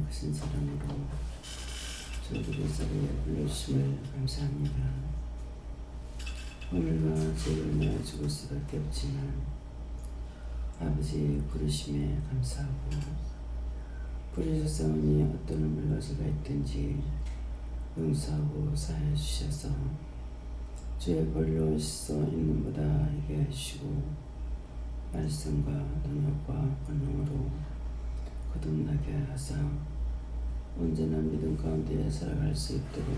크신 사랑으로 저희들의 자리에 불러주심을 감사합니다. 오늘과 죄를 내어 죽을 수밖에 없지만 아버지의 부르심에 감사하고 부르셨사오니 어떤 물러지가 있든지 용서하고 사하여 주셔서 주의 벌로 씻어 있는 보다 하게 하시고 말씀과 능력과 권능으로 거듭나게 하사 온전한 믿음 가운데 살아갈 수 있도록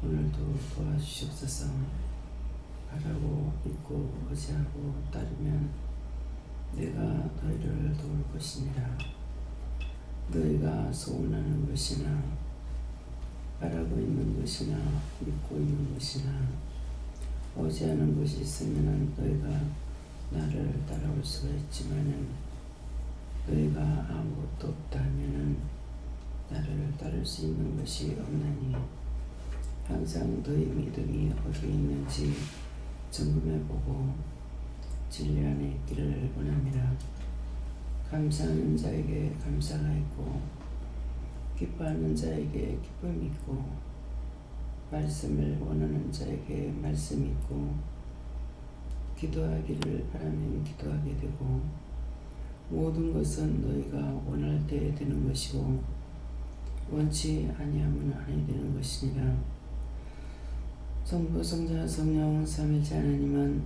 오늘도 도와주시옵소서. 바라고 믿고 의지하고 따르면 내가 너희를 도울 것이니라. 너희가 소원하는 것이나 바라고 있는 것이나 믿고 있는 것이나 의지하는 것이 있으면 너희가 나를 따라올 수가 있지만은 너희가 아무것도 없다 하면은 나를 따를 수 있는 것이 없나니 항상 너희 믿음이 어디에 있는지 점검해보고 진리 안에 있기를 원합니다. 감사하는 자에게 감사가 있고 기뻐하는 자에게 기쁨이 있고 말씀을 원하는 자에게 말씀이 있고 기도하기를 바라면 기도하게 되고 모든 것은 너희가 원할 때에 되는 것이고 원치 아니하면 아니 되는 것이니라. 성부 성자 성령 삼위일체 하나님은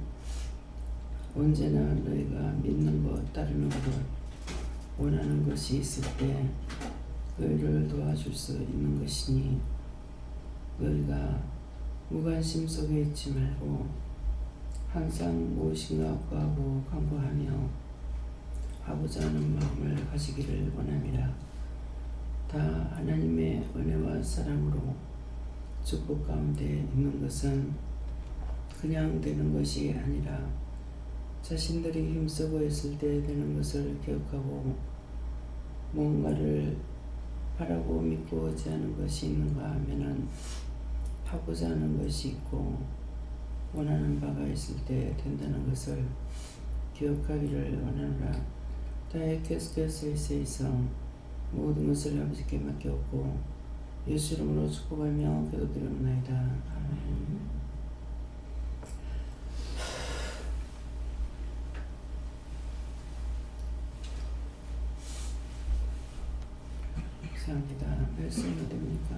언제나 너희가 믿는 것 따르는 것 원하는 것이 있을 때 너희를 도와줄 수 있는 것이니 너희가 무관심 속에 있지 말고 항상 무엇인가 구하고 간구하며 하고자 하는 마음을 가지기를 원합니다. 다 하나님의 은혜와 사랑으로 축복 가운데 있는 것은 그냥 되는 것이 아니라 자신들이 힘쓰고 있을 때 되는 것을 기억하고 뭔가를 바라고 믿고 의지하는 것이 있는가 하면은 하고자 하는 것이 있고 원하는 바가 있을 때 된다는 것을 기억하기를 원하노라. 다의 계속해서 있어 모든 것을 아버지께 맡겼고 예수 이름으로 축복하며 기도드리옵나이다. 아멘. 감사합니다. 말씀이 됩니까?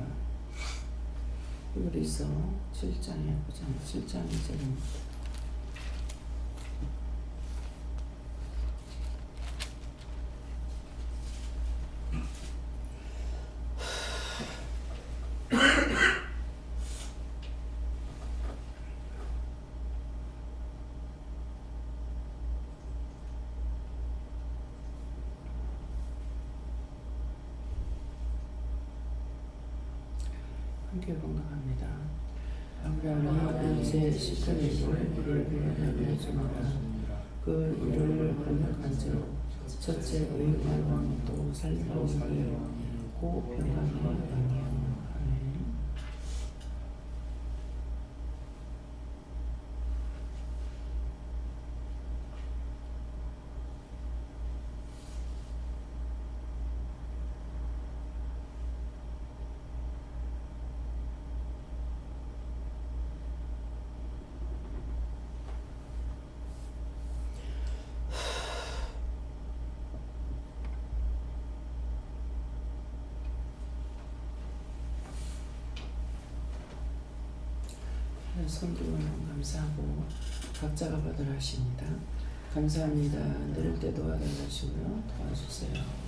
히브리서 7장에 7장 2절입니다. 함께 공감합니다. 아브라함이 이제 시편에서 그를 위하여 주노라. 그 일을 번역한즉 첫째 의인과 또 살림하고 고 평강의 영이요. 아멘. 선교는 감사하고 각자가 받으라 하십니다. 감사합니다. 내릴 때 도와달라시고요. 도와주세요.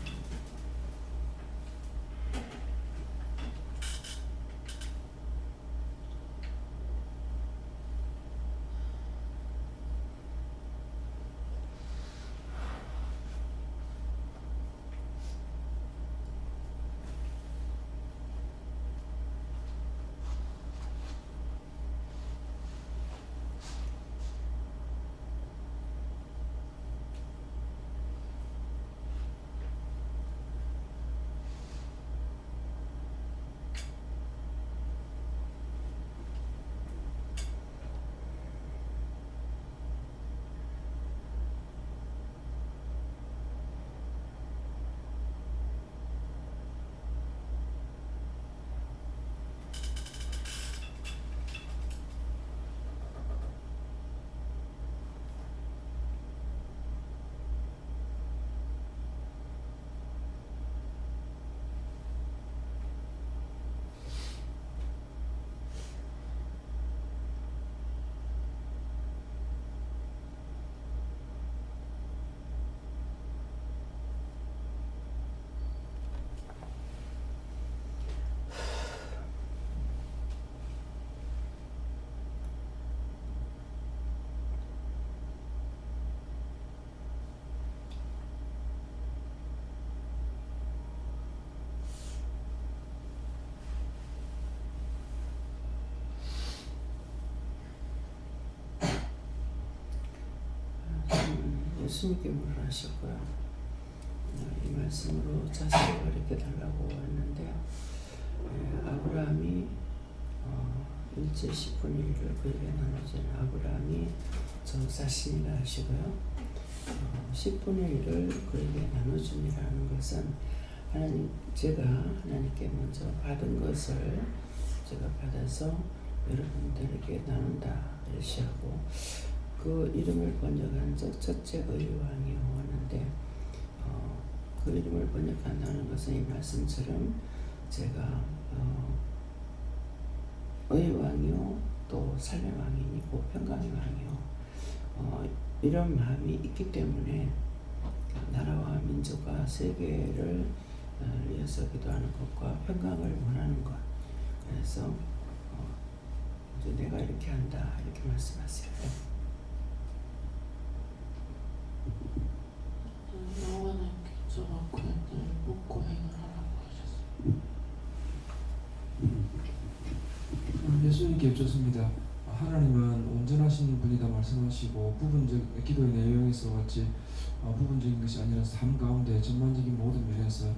예수님께 물을 하셨고요. 이 말씀으로 자세히 가르쳐 달라고 했는데 아브라함이 일제 10분의 1을 그에게 나눠준 아브라함이 저 자신이라 하시고요. 10분의 1을 그에게 나눠준이라는 것은 제가 하나님께 먼저 받은 것을 제가 받아서 여러분들에게 나눈다 이렇게 하고, 그 이름을 번역한 적 첫째 의왕이 오는데 그 이름을 번역한다는 것은 이 말씀처럼 제가 의왕이요 또 삶의 왕이고 평강의 왕이요 이런 마음이 있기 때문에 나라와 민족과 세계를 위해서 기도하는 것과 평강을 원하는 것, 그래서 이제 내가 이렇게 한다 이렇게 말씀하세요. 영원한 기초와 구약들을 묻고 행하라고 하셨습니다. 예수님께 여쭙습니다. 하나님은 온전하신 분이다 말씀하시고 부분적 기도의 내용에서 같이 부분적인 것이 아니라 삶 가운데 전반적인 모든 면에서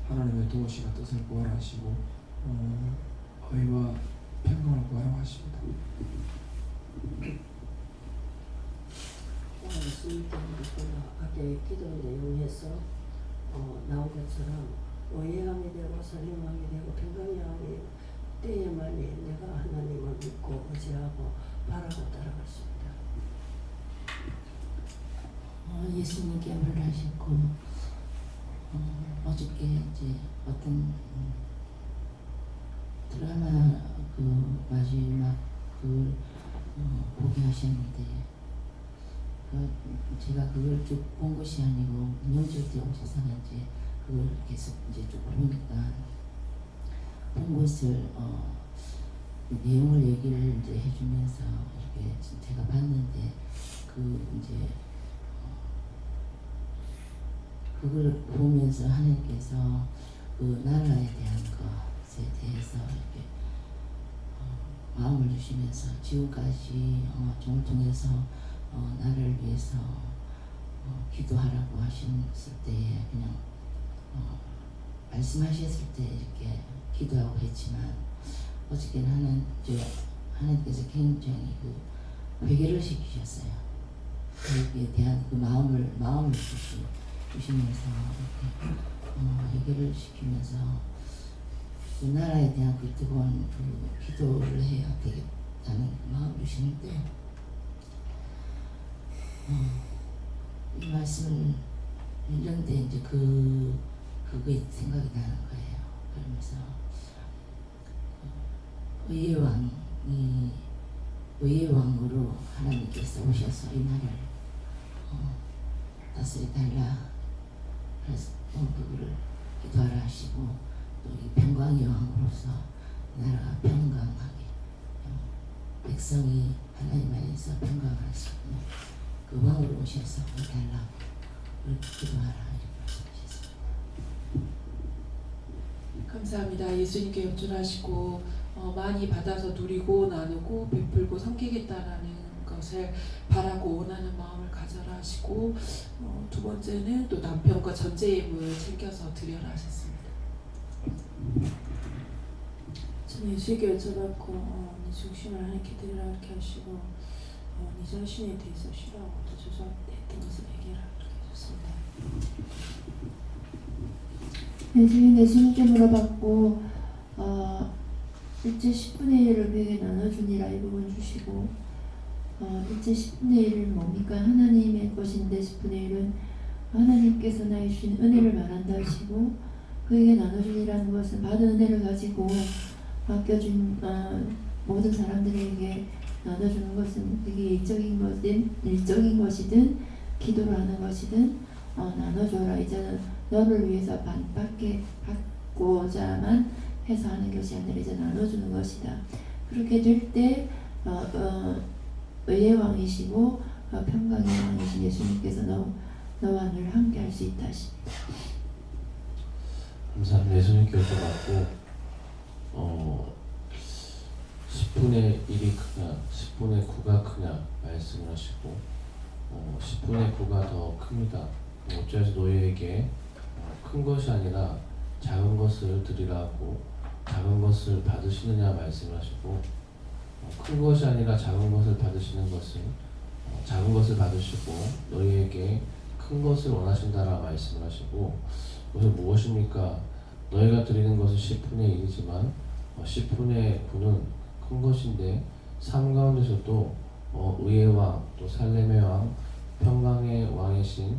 하나님의 도우시가 뜻을 구하라 하시고 의와 평강을 구하라고 하십니다. 예수님께서 아까의 기도 내용에서 나온 것처럼 의의 왕이 되고 살림 왕이 되고 평강의 왕이 되고 때에만이 내가 하나님을 믿고 의지하고 바라고 따라갔습니다. 예수님께 말하셨고 어저께 이제 어떤 드라마 그 마지막 그 보게 하셨는데 제가 그걸 쭉 본 것이 아니고 명절 때 오셔서 이제 그걸 계속 이제 쭉 보니까 본 것을 내용을 얘기를 이제 해주면서 이렇게 제가 봤는데 그 이제 그걸 보면서 하나님께서 그 나라에 대한 것에 대해서 이렇게 마음을 주시면서 지금까지 종을 통해서 나를 위해서 기도하라고 하셨을 때에 그냥 말씀하셨을 때 이렇게 기도하고 했지만 어저께는 하나님께서 굉장히 그 회개를 시키셨어요. 거기에 대한 그 마음을 주시면서 이렇게 회개를 시키면서 그 나라에 대한 그 뜨거운 그 기도를 해야 되겠다는 마음을 주시는데 이 말씀을 읽는데 이제 그게 생각이 나는 거예요. 그러면서 의의 왕으로 하나님께서 오셔서 이 나라를 다스리달라. 그래서 그거를 기도하라 하시고 또 이 평강의 왕으로서 나라가 평강하게 백성이 하나님 안에서 평강할 수 있는 그 왕으로 오셔서 달라고 그렇게 기도하라 이렇게 말씀하셨습니다. 감사합니다. 예수님께 여쭈하시고 많이 받아서 누리고 나누고 베풀고 섬기겠다라는 것을 바라고 원하는 마음을 가져라 하시고 두 번째는 또 남편과 전제 예물 챙겨서 드려라 하셨습니다. 저는 예수에게 여쭤봤고 네 중심을 하나님께 드리라 이렇게 하시고 네 자신에 대해서 싫어하고 또 조소했던 것을 얘기하라 이렇게 하셨습니다. 예수님께 물어봤고 일제 10분의 1을 그에게 나눠주니라 이 부분 주시고 일제 10분의 1은 뭡니까? 하나님의 것인데 10분의 1은 하나님께서 나에게 주신 은혜를 말한다 하시고 그에게 나눠주니라는 것은 받은 은혜를 가지고 맡겨준 모든 사람들에게 나눠주는 것은 그게 일적인 것이든 기도를 하는 것이든 나눠줘라. 이제는 너를 위해서 받고자만 해서 하는 것이 아니라 이제 나눠주는 것이다. 그렇게 될 때 의의 왕이시고 평강의 왕이신 예수님께서 너와 늘 함께 할 수 있다 하십니다. 감사합니다. 예수님께 여쭤봤고 10분의 1이 크냐 10분의 9가 크냐 말씀을 하시고 10분의 9가 더 큽니다. 어찌하여 너희에게 큰 것이 아니라 작은 것을 드리라고 작은 것을 받으시느냐 말씀하시고, 큰 것이 아니라 작은 것을 받으시는 것은 작은 것을 받으시고 너희에게 큰 것을 원하신다라 말씀을 하시고, 그것은 무엇입니까? 너희가 드리는 것은 10분의 1이지만 10분의 9는 큰 것인데, 삶 가운데서도 의의 왕, 또 살렘의 왕, 평강의 왕이신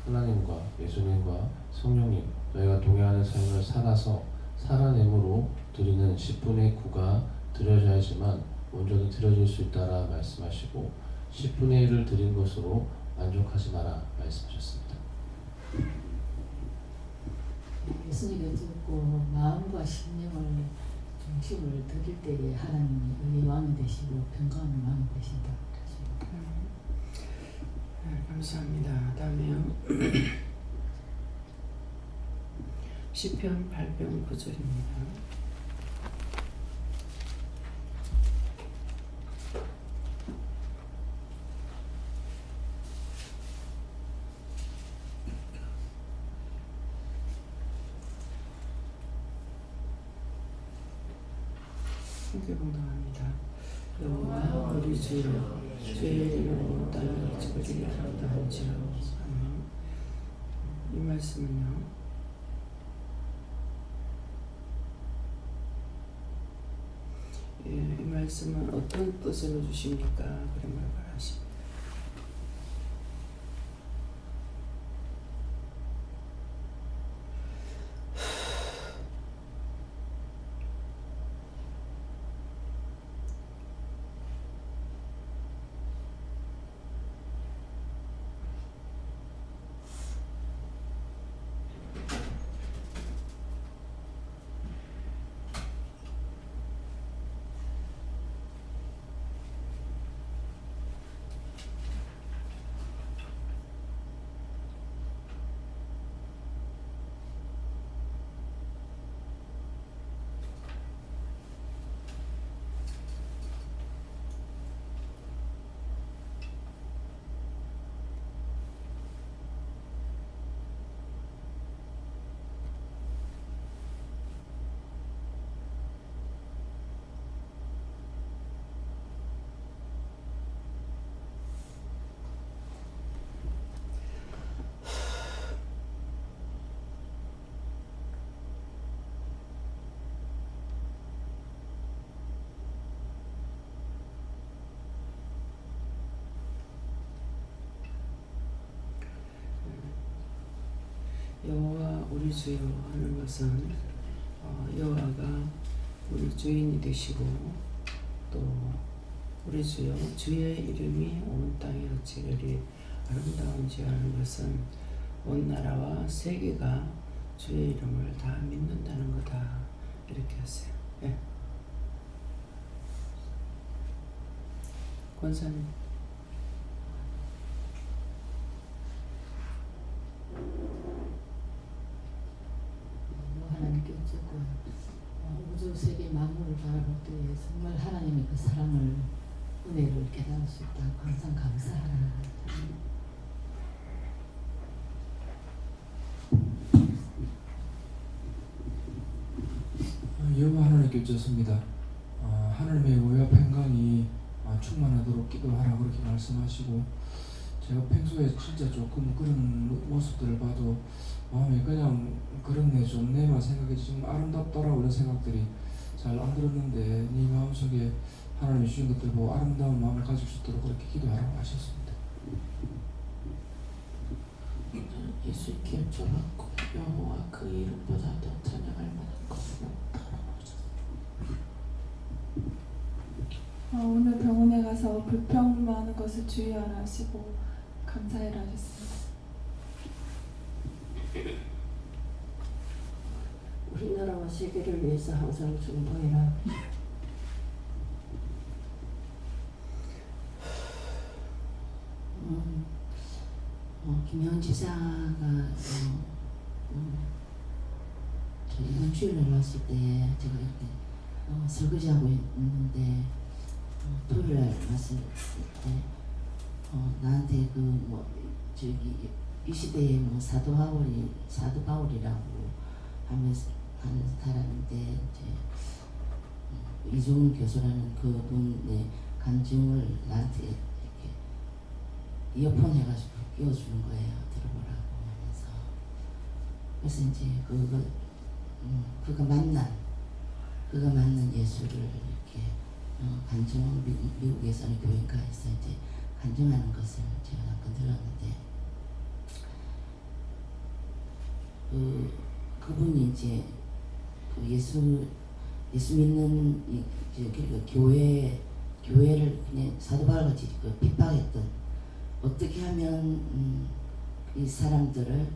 하나님과 예수님과 성령님, 너희가 동행하는 삶을 살아서 살아내므로 드리는 10분의 9가 드려져야지만 온전히 드려질 수 있다라 말씀하시고, 10분의 1을 드린 것으로 만족하지 마라 말씀하셨습니다. 예수님께 듣고 마음과 심령을 중심을 드릴 때에 하나님이 의의 왕이 되시고 평강의 왕이 되신다. 네, 감사합니다. 다음에요. 시편 8편 9절입니다. 함께 공동합니다. 여호와 우리 주여, 주의 이름으로 땅이 지어지게 하옵소서. 아멘. 이 말씀은요, 이 말씀은 어떤 뜻으로 주십니까? 그런 걸 말하십니다. 여호와 우리 주여 하는 것은 여호와가 우리 주인이 되시고, 또 우리 주여, 주의 이름이 온 땅에 어찌그리 아름다운지 하는 것은 온 나라와 세계가 주의 이름을 다 믿는다는 거다, 이렇게 하세요. 예. 권사님. 하나님께 어쨌고 우주 세계 만물을 바라볼 때에 정말 하나님의 그 사랑을, 은혜를 깨달을 수 있다. 항상 감사하라. 여호와 하나님께 여쭙습니다. 하나님의 의와 평강이 충만하도록 기도하라 그렇게 말씀하시고, 제가 평소에 진짜 조금 그런 모습들을 봐도 마음에 그냥 그렇네, 좋네만 생각이 좀 아름답더라고, 이런 생각들이 잘 안 들었는데, 네 마음속에 하나님이 주신 것들 보고 아름다운 마음을 가질 수 있도록 그렇게 기도하라고 하셨습니다. 예수님께 여쭤봤고, 여호와 그 이름보다 더 찬양할 만한 것은 없다라고 하셨습니다. 오늘 병원에 가서 불평 많은 것을 주의하라 하시고 감사해라 하셨습니다. 우리나라와 세계를 위해서 항상 중보해라. 김현 지사가 저 이번 주일날 왔을 때 제가 이렇게 설거지하고 있는데 토요일날 왔을 때 나한테 그 뭐 저기 이 시대에 뭐 사도 바울이라고 하면서 하는 사람인데 이제 이종훈 교수라는 그분의 간증을 나한테 이렇게 이어폰 해가지고 끼워주는 거예요. 들어보라고 하면서. 그래서 이제 그가 만난 예수를 이렇게 간증 미국에서는 교인가에서 이제 간증하는 것을 제가 잠깐 들었는데 그분이 이제 그 예수 믿는 그러니까 교회를 그냥 사도 바울같이 그 핍박했던 어떻게 하면 이 사람들을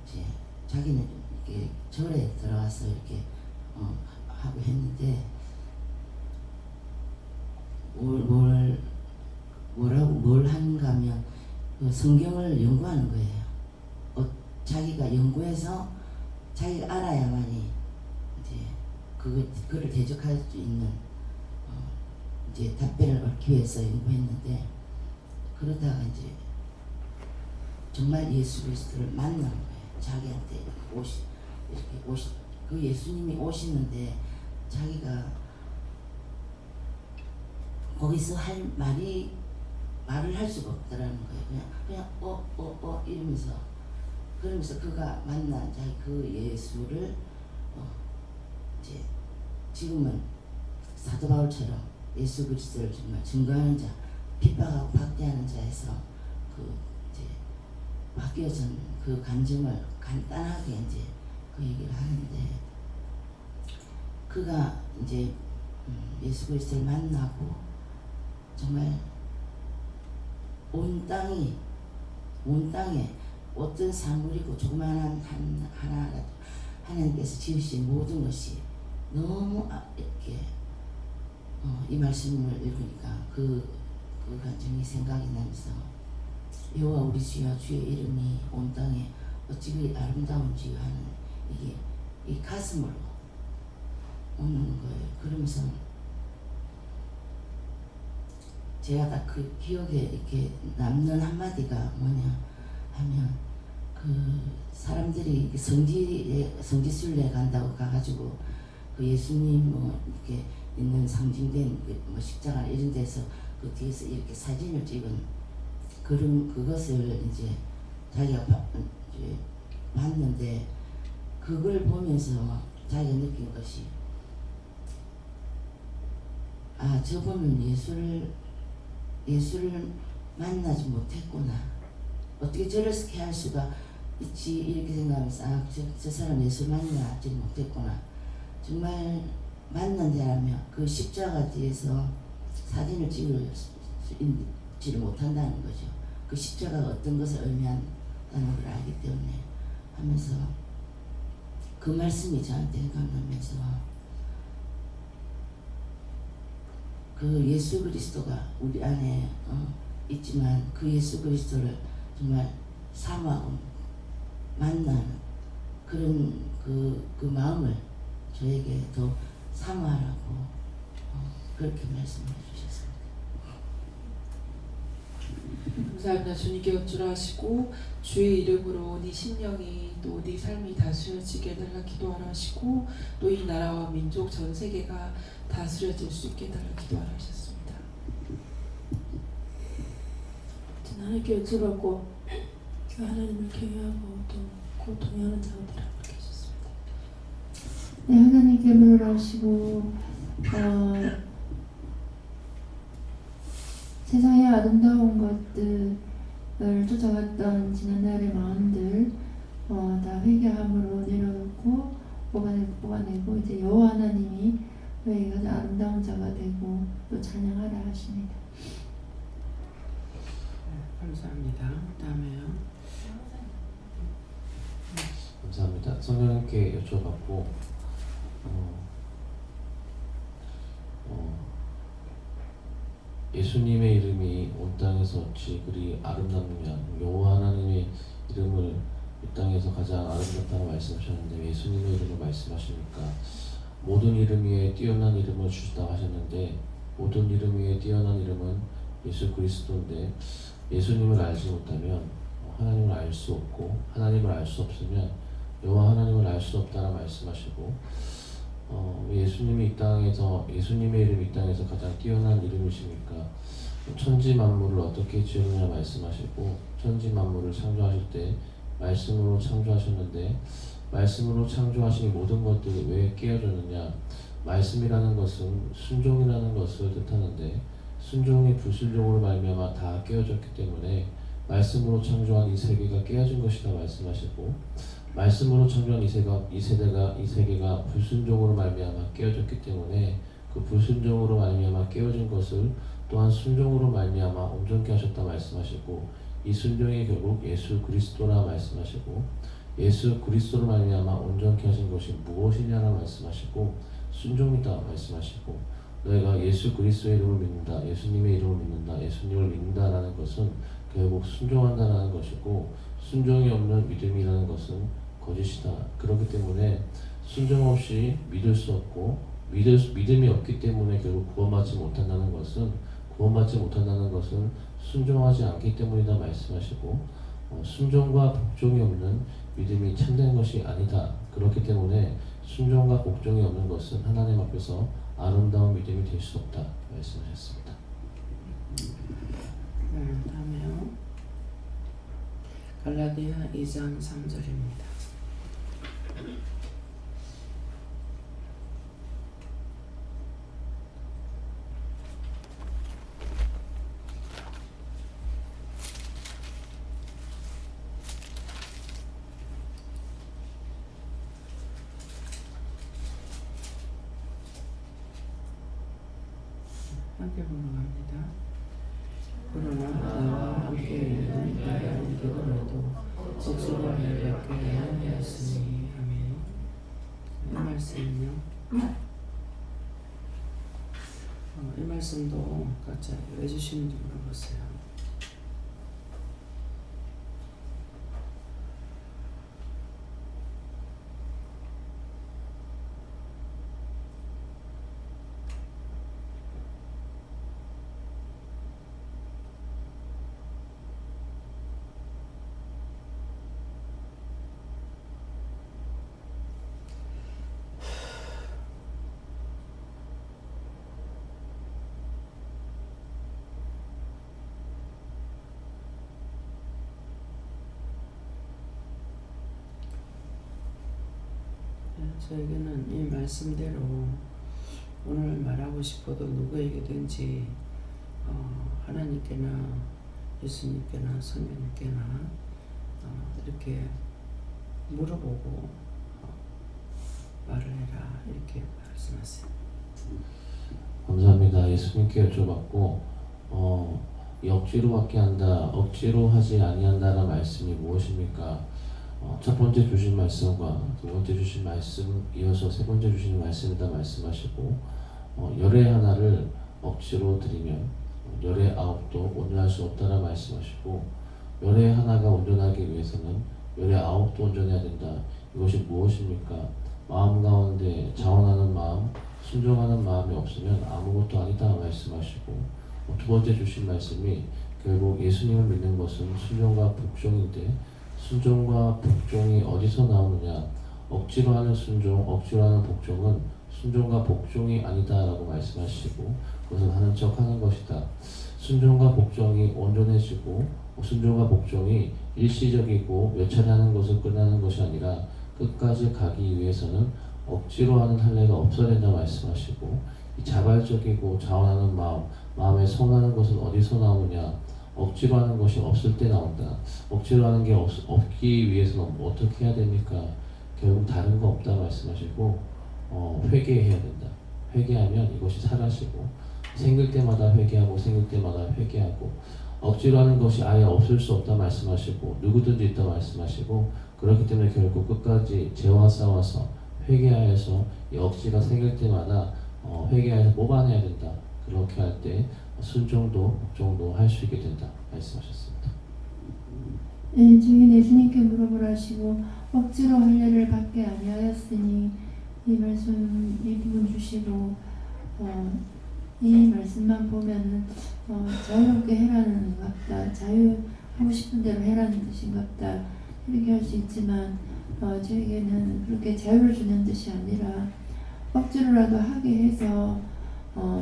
이제 자기는 이렇게 절에 들어가서 이렇게 하고 했는데 뭘 하는가 하면 그 성경을 연구하는 거예요. 자기가 연구해서 자기가 알아야만이 이제 그거를 대적할 수 있는 이제 답변을 얻기 위해서 연구했는데 그러다가 이제 정말 예수 그리스도를 만난 거예요. 자기한테 그 예수님이 오시는데 자기가 거기서 할 말을 할 수가 없더라는 거예요. 그냥 이러면서 그러면서 그가 만난 자기 그 예수를 이제 지금은 사도 바울처럼 예수 그리스도를 정말 증거하는 자, 핍박하고 박대하는 자에서 그 이제 바뀌어진 그 간증을 간단하게 이제 그 얘기를 하는데 그가 이제 예수 그리스도를 만나고 정말 온 땅에 어떤 사물이고 조그마한 하나라도 하나님께서 지으신 모든 것이 너무 이렇게 이 말씀을 읽으니까 그 감정이 생각이 나면서 여호와 우리 주여 주의 이름이 온 땅에 어찌 그리 아름다운지 하는 이게 이 가슴으로 오는 거예요. 그러면서 제가 딱 그 기억에 이렇게 남는 한마디가 뭐냐 하면 그 사람들이 성지순례 간다고 가가지고 그 예수님 뭐 이렇게 있는 상징된 뭐 십자가 이런 데서 그 뒤에서 이렇게 사진을 찍은 그것을 이제 자기가 이제 봤는데 그걸 보면서 자기가 느낀 것이 저분은 예수를 만나지 못했구나. 어떻게 저렇게 할 수가 있지 이렇게 생각하면서 저 사람 예수 만나지 못했구나. 정말 만난 자라면 그 십자가 뒤에서 사진을 찍지를 못한다는 거죠. 그 십자가가 어떤 것을 의미한다는 걸 알기 때문에 하면서 그 말씀이 저한테 생각나면서 그 예수 그리스도가 우리 안에 있지만 그 예수 그리스도를 정말 사모하고 만나는 그런 그 마음을 저에게 더 사모하라고 그렇게 말씀해 주셨습니다. 감사합니다. 주님께 여쭈라하시고 주의 이름으로 네 심령이 또 네 삶이 다스려지게 해달라 기도하라 하시고 또 이 나라와 민족 전 세계가 다스려질 수 있게 해달라 기도하라 하셨습니다. 하나님께 여쭈었고 하나님을 경외하고 또 고통하는 자들이라고 하셨습니다. 네, 하나님께 물어라시고 세상의 아름다운 것들을 쫓아갔던 지난날의 마음들 다 회개함으로 내려놓고 뽑아내고 이제 여호와 하나님이 너희가 가장 아름다운 자가 되고 또 찬양하라 하십니다. 감사합니다. 다음에요. 감사합니다. 성령님께 여쭤봤고 예수님의 이름이 온 땅에서 어찌 그리 아름답느냐, 여호와 하나님의 이름을 이 땅에서 가장 아름답다고 말씀하셨는데 예수님의 이름을 말씀하시니까 모든 이름 위에 뛰어난 이름을 주시다고 하셨는데 모든 이름 위에 뛰어난 이름은 예수 그리스도인데 예수님을 알지 못하면 하나님을 알 수 없고 하나님을 알 수 없으면 여호와 하나님을 알 수 없다라 말씀하시고 예수님이 이 땅에서 예수님의 이름이 이 땅에서 가장 뛰어난 이름이십니까? 천지 만물을 어떻게 지었느냐 말씀하시고 천지 만물을 창조하실 때 말씀으로 창조하셨는데 말씀으로 창조하신 모든 것들이 왜 깨어졌느냐? 말씀이라는 것은 순종이라는 것을 뜻하는데 순종이 불순종으로 말미암아 다 깨어졌기 때문에 말씀으로 창조한 이 세계가 깨어진 것이다 말씀하시고 말씀으로 창조한 이 세계가 불순종으로 말미암아 깨어졌기 때문에 그 불순종으로 말미암아 깨어진 것을 또한 순종으로 말미암아 온전케 하셨다 말씀하시고 이 순종이 결국 예수 그리스도라 말씀하시고 예수 그리스도로 말미암아 온전케 하신 것이 무엇이냐라 말씀하시고 순종이다 말씀하시고 너희가 예수 그리스도의 이름을 믿는다 예수님의 이름을 믿는다 예수님을 믿는다라는 것은 결국 순종한다라는 것이고 순종이 없는 믿음이라는 것은 거짓이다. 그렇기 때문에 순종 없이 믿을 수 없고 믿음이 없기 때문에 결국 구원받지 못한다는 것은 순종하지 않기 때문이다 말씀하시고 순종과 복종이 없는 믿음이 참된 것이 아니다. 그렇기 때문에 순종과 복종이 없는 것은 하나님 앞에서 아름다운 믿음이 될 수 없다 말씀하셨습니다. 다음에요. 갈라디아 2장 3절입니다. 함께 보러 갑니다. 그러나 나와 함께 있는 나의 기도라도 억수로 하여 받게 하였으니 아멘. 이 말씀은요. 이 말씀도 각자 왜 주시는지 물어보세요. 저에게는 이 말씀대로 오늘 말하고 싶어도 누구에게든지 하나님께나 예수님께나 성령님께나 이렇게 물어보고 말을 해라 이렇게 말씀하세요. 감사합니다. 예수님께 여쭤봤고 억지로밖에 한다, 억지로 하지 아니한다라는 말씀이 무엇입니까? 첫 번째 주신 말씀과 두 번째 주신 말씀 이어서 세 번째 주신 말씀이다 말씀하시고 열의 하나를 억지로 드리면 열의 아홉도 온전할 수 없다라 말씀하시고 열의 하나가 온전하기 위해서는 열의 아홉도 온전해야 된다. 이것이 무엇입니까? 마음 가운데 자원하는 마음, 순종하는 마음이 없으면 아무것도 아니다 말씀하시고 두 번째 주신 말씀이 결국 예수님을 믿는 것은 순종과 복종인데 순종과 복종이 어디서 나오느냐? 억지로 하는 순종, 억지로 하는 복종은 순종과 복종이 아니다라고 말씀하시고 그것은 하는 척 하는 것이다. 순종과 복종이 온전해지고 순종과 복종이 일시적이고 몇 차례 하는 것을 끝나는 것이 아니라 끝까지 가기 위해서는 억지로 하는 할례가 없어야 된다 말씀하시고 이 자발적이고 자원하는 마음에 선하는 것은 어디서 나오느냐? 억지로 하는 것이 없을 때 나온다. 억지로 하는 게 없기 위해서는 어떻게 해야 됩니까? 결국 다른 거 없다 말씀하시고 회개해야 된다. 회개하면 이것이 사라지고 생길 때마다 회개하고 생길 때마다 회개하고 억지로 하는 것이 아예 없을 수 없다 말씀하시고 누구든지 있다 말씀하시고 그렇기 때문에 결국 끝까지 죄와 싸워서 회개하여서 이 억지가 생길 때마다 회개하여서 뽑아내야 된다. 그렇게 할 때 순종도 복종도 할 수 있게 된다 말씀하셨습니다. 네, 주인 예수님께 물어보라 하시고 억지로 할례를 받게 아니하였으니 이 말씀 이 부분 주시고 이 말씀만 보면은 자유롭게 해라는 것 같다. 자유하고 싶은 대로 해라는 뜻인 것 같다. 이렇게 할 수 있지만 저에게는 그렇게 자유를 주는 뜻이 아니라 억지로라도 하게 해서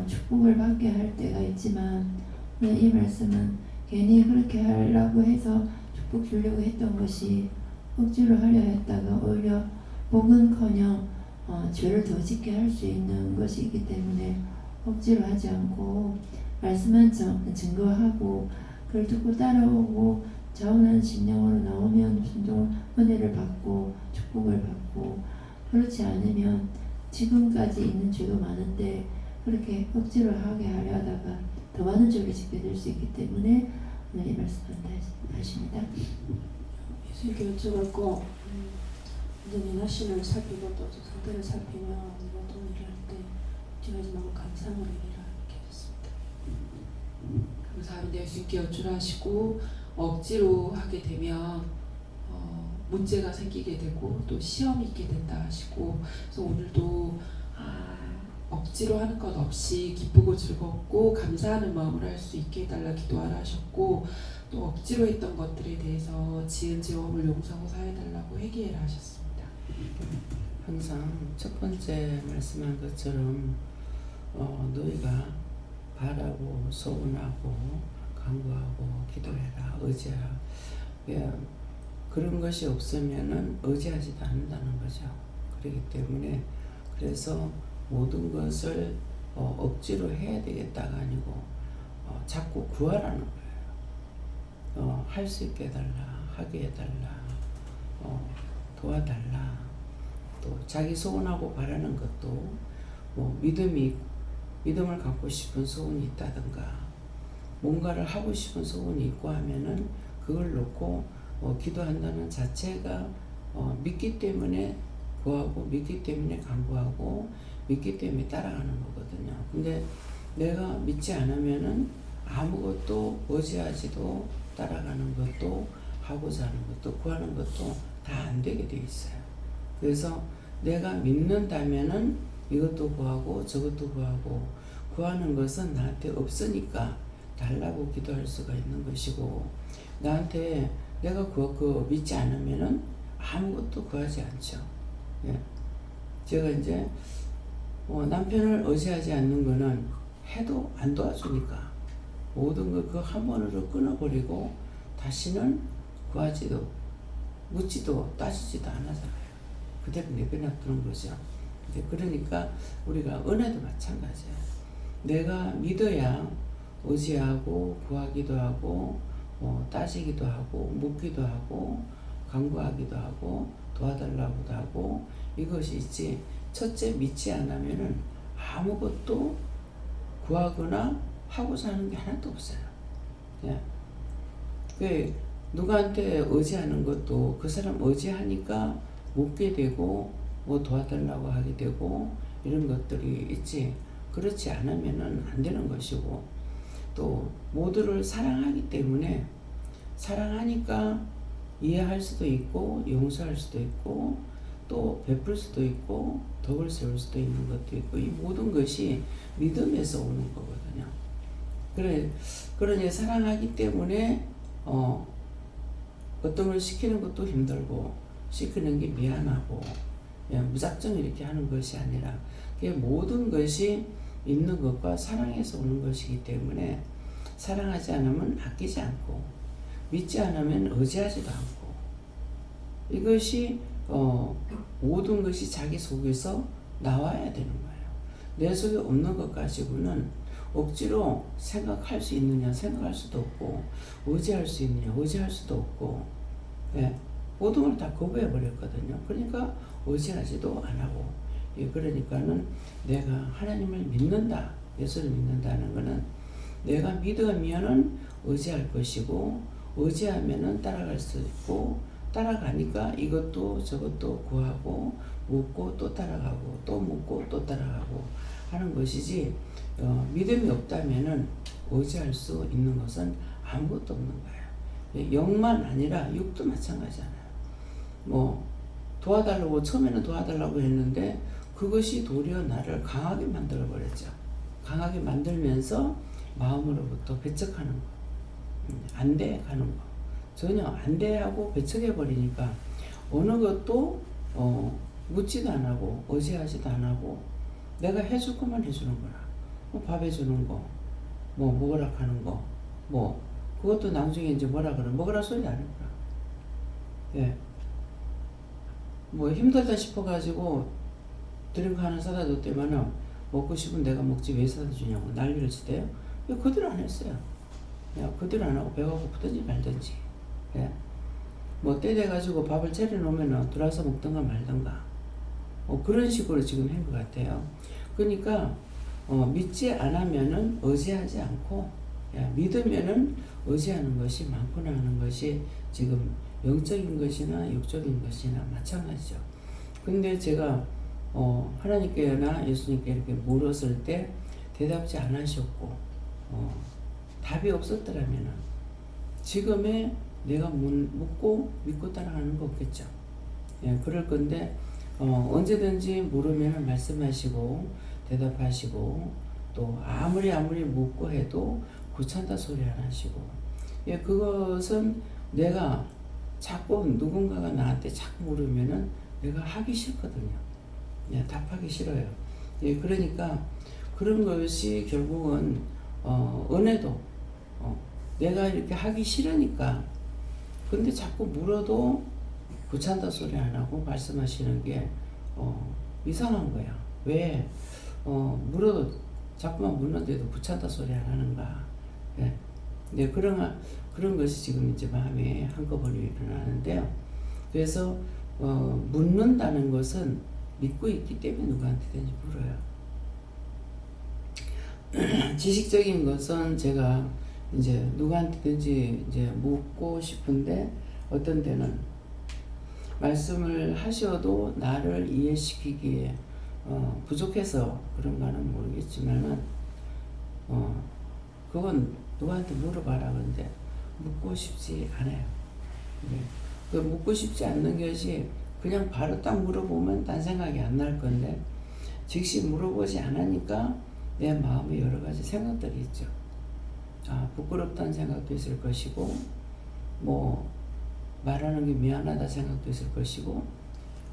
축복을 받게 할 때가 있지만 이 말씀은 괜히 그렇게 하려고 해서 축복 주려고 했던 것이 억지로 하려 했다가 오히려 복은커녕 죄를 더 짓게 할 수 있는 것이기 때문에 억지로 하지 않고 말씀만 증거하고 그걸 듣고 따라오고 자원한 심령으로 나오면 순종 은혜를 받고 축복을 받고 그렇지 않으면 지금까지 있는 죄도 많은데 그렇게 억지로 하게 하려 하다가 더 많은 죄를 짓게 될 수 있기 때문에 오늘 이 말씀한다 하십니다. 예수님께 여쭤봤고 이제 나신을 살피고 또 상태를 살피며 모든 일을 할 때 지하지 말고 감사함으로 일하라 이렇게 하셨습니다. 감사합니다. 예수님께 여쭈라시고 억지로 하게 되면 문제가 생기게 되고 또 시험이 있게 된다 하시고 그래서 오늘도 억지로 하는 것 없이 기쁘고 즐겁고 감사하는 마음으로 할 수 있게 해달라 기도하라 하셨고 또 억지로 했던 것들에 대해서 지은 죄업을 용서하고 사해달라고 회개해라 하셨습니다. 항상 첫 번째 말씀한 것처럼 너희가 바라고 소원하고 간구하고 기도해라 의지하라. 그런 것이 없으면은 의지하지도 않는다는 거죠. 그렇기 때문에 그래서 모든 것을 억지로 해야 되겠다가 아니고 자꾸 구하라는 거예요. 할 수 있게 해달라, 하게 해달라, 도와달라. 또 자기 소원하고 바라는 것도 뭐 믿음을 갖고 싶은 소원이 있다든가 뭔가를 하고 싶은 소원이 있고 하면은 그걸 놓고 기도한다는 자체가 믿기 때문에 구하고 믿기 때문에 간구하고 믿기 때문에 따라가는 거거든요. 근데 내가 믿지 않으면은 아무것도 의지하지도 따라가는 것도 하고자 하는 것도 구하는 것도 다 안 되게 돼 있어요. 그래서 내가 믿는다면은 이것도 구하고 저것도 구하고 구하는 것은 나한테 없으니까 달라고 기도할 수가 있는 것이고 나한테 내가 믿지 않으면은 아무것도 구하지 않죠. 예. 제가 이제 남편을 의지하지 않는 거는 해도 안 도와주니까 모든 걸 그 한 번으로 끊어버리고 다시는 구하지도 묻지도 따지지도 안 하잖아요. 그대로 내버려두는 거죠. 그러니까 우리가 은혜도 마찬가지예요. 내가 믿어야 의지하고 구하기도 하고 따지기도 하고 묻기도 하고 간구하기도 하고 도와달라고도 하고 이것이 있지. 첫째 믿지 않으면은 아무것도 구하거나 하고자 하는 게 하나도 없어요. 예. 그 누구한테 의지하는 것도 그 사람 의지하니까 묻게 되고 뭐 도와달라고 하게 되고 이런 것들이 있지. 그렇지 않으면은 안 되는 것이고 또 모두를 사랑하기 때문에 사랑하니까 이해할 수도 있고 용서할 수도 있고 또 베풀 수도 있고 덕을 세울 수도 있는 것도 있고 이 모든 것이 믿음에서 오는 거거든요. 그러니 사랑하기 때문에 어떤 걸 시키는 것도 힘들고 시키는 게 미안하고 무작정 이렇게 하는 것이 아니라 모든 것이 있는 것과 사랑에서 오는 것이기 때문에 사랑하지 않으면 아끼지 않고 믿지 않으면 의지하지도 않고 이것이 모든 것이 자기 속에서 나와야 되는 거예요. 내 속에 없는 것 가지고는 억지로 생각할 수 있느냐 생각할 수도 없고 의지할 수 있느냐 의지할 수도 없고 모든 걸 다 거부해 버렸거든요. 그러니까 의지하지도 안 하고 그러니까는 내가 하나님을 믿는다 예수를 믿는다는 것은 내가 믿으면은 의지할 것이고 의지하면은 따라갈 수 있고 따라가니까 이것도 저것도 구하고 묻고 또 따라가고 또 묻고 또 따라가고 하는 것이지 믿음이 없다면은 의지할 수 있는 것은 아무것도 없는 거예요. 영만 아니라 육도 마찬가지잖아요. 뭐 도와달라고 처음에는 도와달라고 했는데 그것이 도리어 나를 강하게 만들어 버렸죠. 강하게 만들면서 마음으로부터 배척하는 거, 안 돼 가는 거, 전혀 안 돼 하고 배척해 버리니까 어느 것도 묻지도 안 하고 의지하지도 안 하고 내가 해줄 것만 해주는 거라. 뭐 밥 해주는 거, 뭐 먹으라 하는 거, 뭐 그것도 나중에 이제 뭐라 그래, 먹으라 소리 안 해보라. 예. 뭐 힘들다 싶어가지고 드링크 하나 사다 줬더니만은 먹고 싶은 내가 먹지 왜 사다 주냐고 난리를 치대요. 그대로 안 했어요. 그냥 그대로 안 하고 배가 고프든지 말든지. 예. 뭐 때 돼가지고 밥을 차려놓으면은 들어와서 먹든가 말든가. 그런 식으로 지금 한 것 같아요. 그러니까 믿지 않으면은 의지하지 않고, 믿으면은 의지하는 것이 많구나 하는 것이 지금 영적인 것이나 육적인 것이나 마찬가지죠. 근데 제가 하나님께나 예수님께 이렇게 물었을 때 대답지 안 하셨고 답이 없었더라면은 지금의 내가 묻고 믿고 따라가는 거 없겠죠. 예, 그럴 건데 언제든지 물으면 말씀하시고 대답하시고 또 아무리 묻고 해도 귀찮다 소리 안 하시고, 예, 그것은 내가 자꾸 누군가가 나한테 자꾸 물으면은 내가 하기 싫거든요. 예, 답하기 싫어요. 예, 그러니까 그런 것이 결국은 은혜도 내가 이렇게 하기 싫으니까, 근데 자꾸 물어도 귀찮다 소리 안 하고 말씀하시는 게 이상한 거야. 왜 물어도 자꾸만 묻는데도 귀찮다 소리 안 하는가? 예. 네, 그런 것이 지금 이제 마음에 한꺼번에 일어나는데요. 그래서 묻는다는 것은 믿고 있기 때문에 누구한테든지 물어요. 지식적인 것은 제가 이제 누구한테든지 이제 묻고 싶은데 어떤 때는 말씀을 하셔도 나를 이해시키기에 부족해서 그런가는 모르겠지만은 그건 누구한테 물어봐라 그런데 묻고 싶지 않아요. 네. 그 묻고 싶지 않는 것이 그냥 바로 딱 물어보면 딴 생각이 안 날 건데 즉시 물어보지 않으니까 내 마음에 여러 가지 생각들이 있죠. 부끄럽다는 생각도 있을 것이고, 뭐 말하는 게 미안하다 생각도 있을 것이고,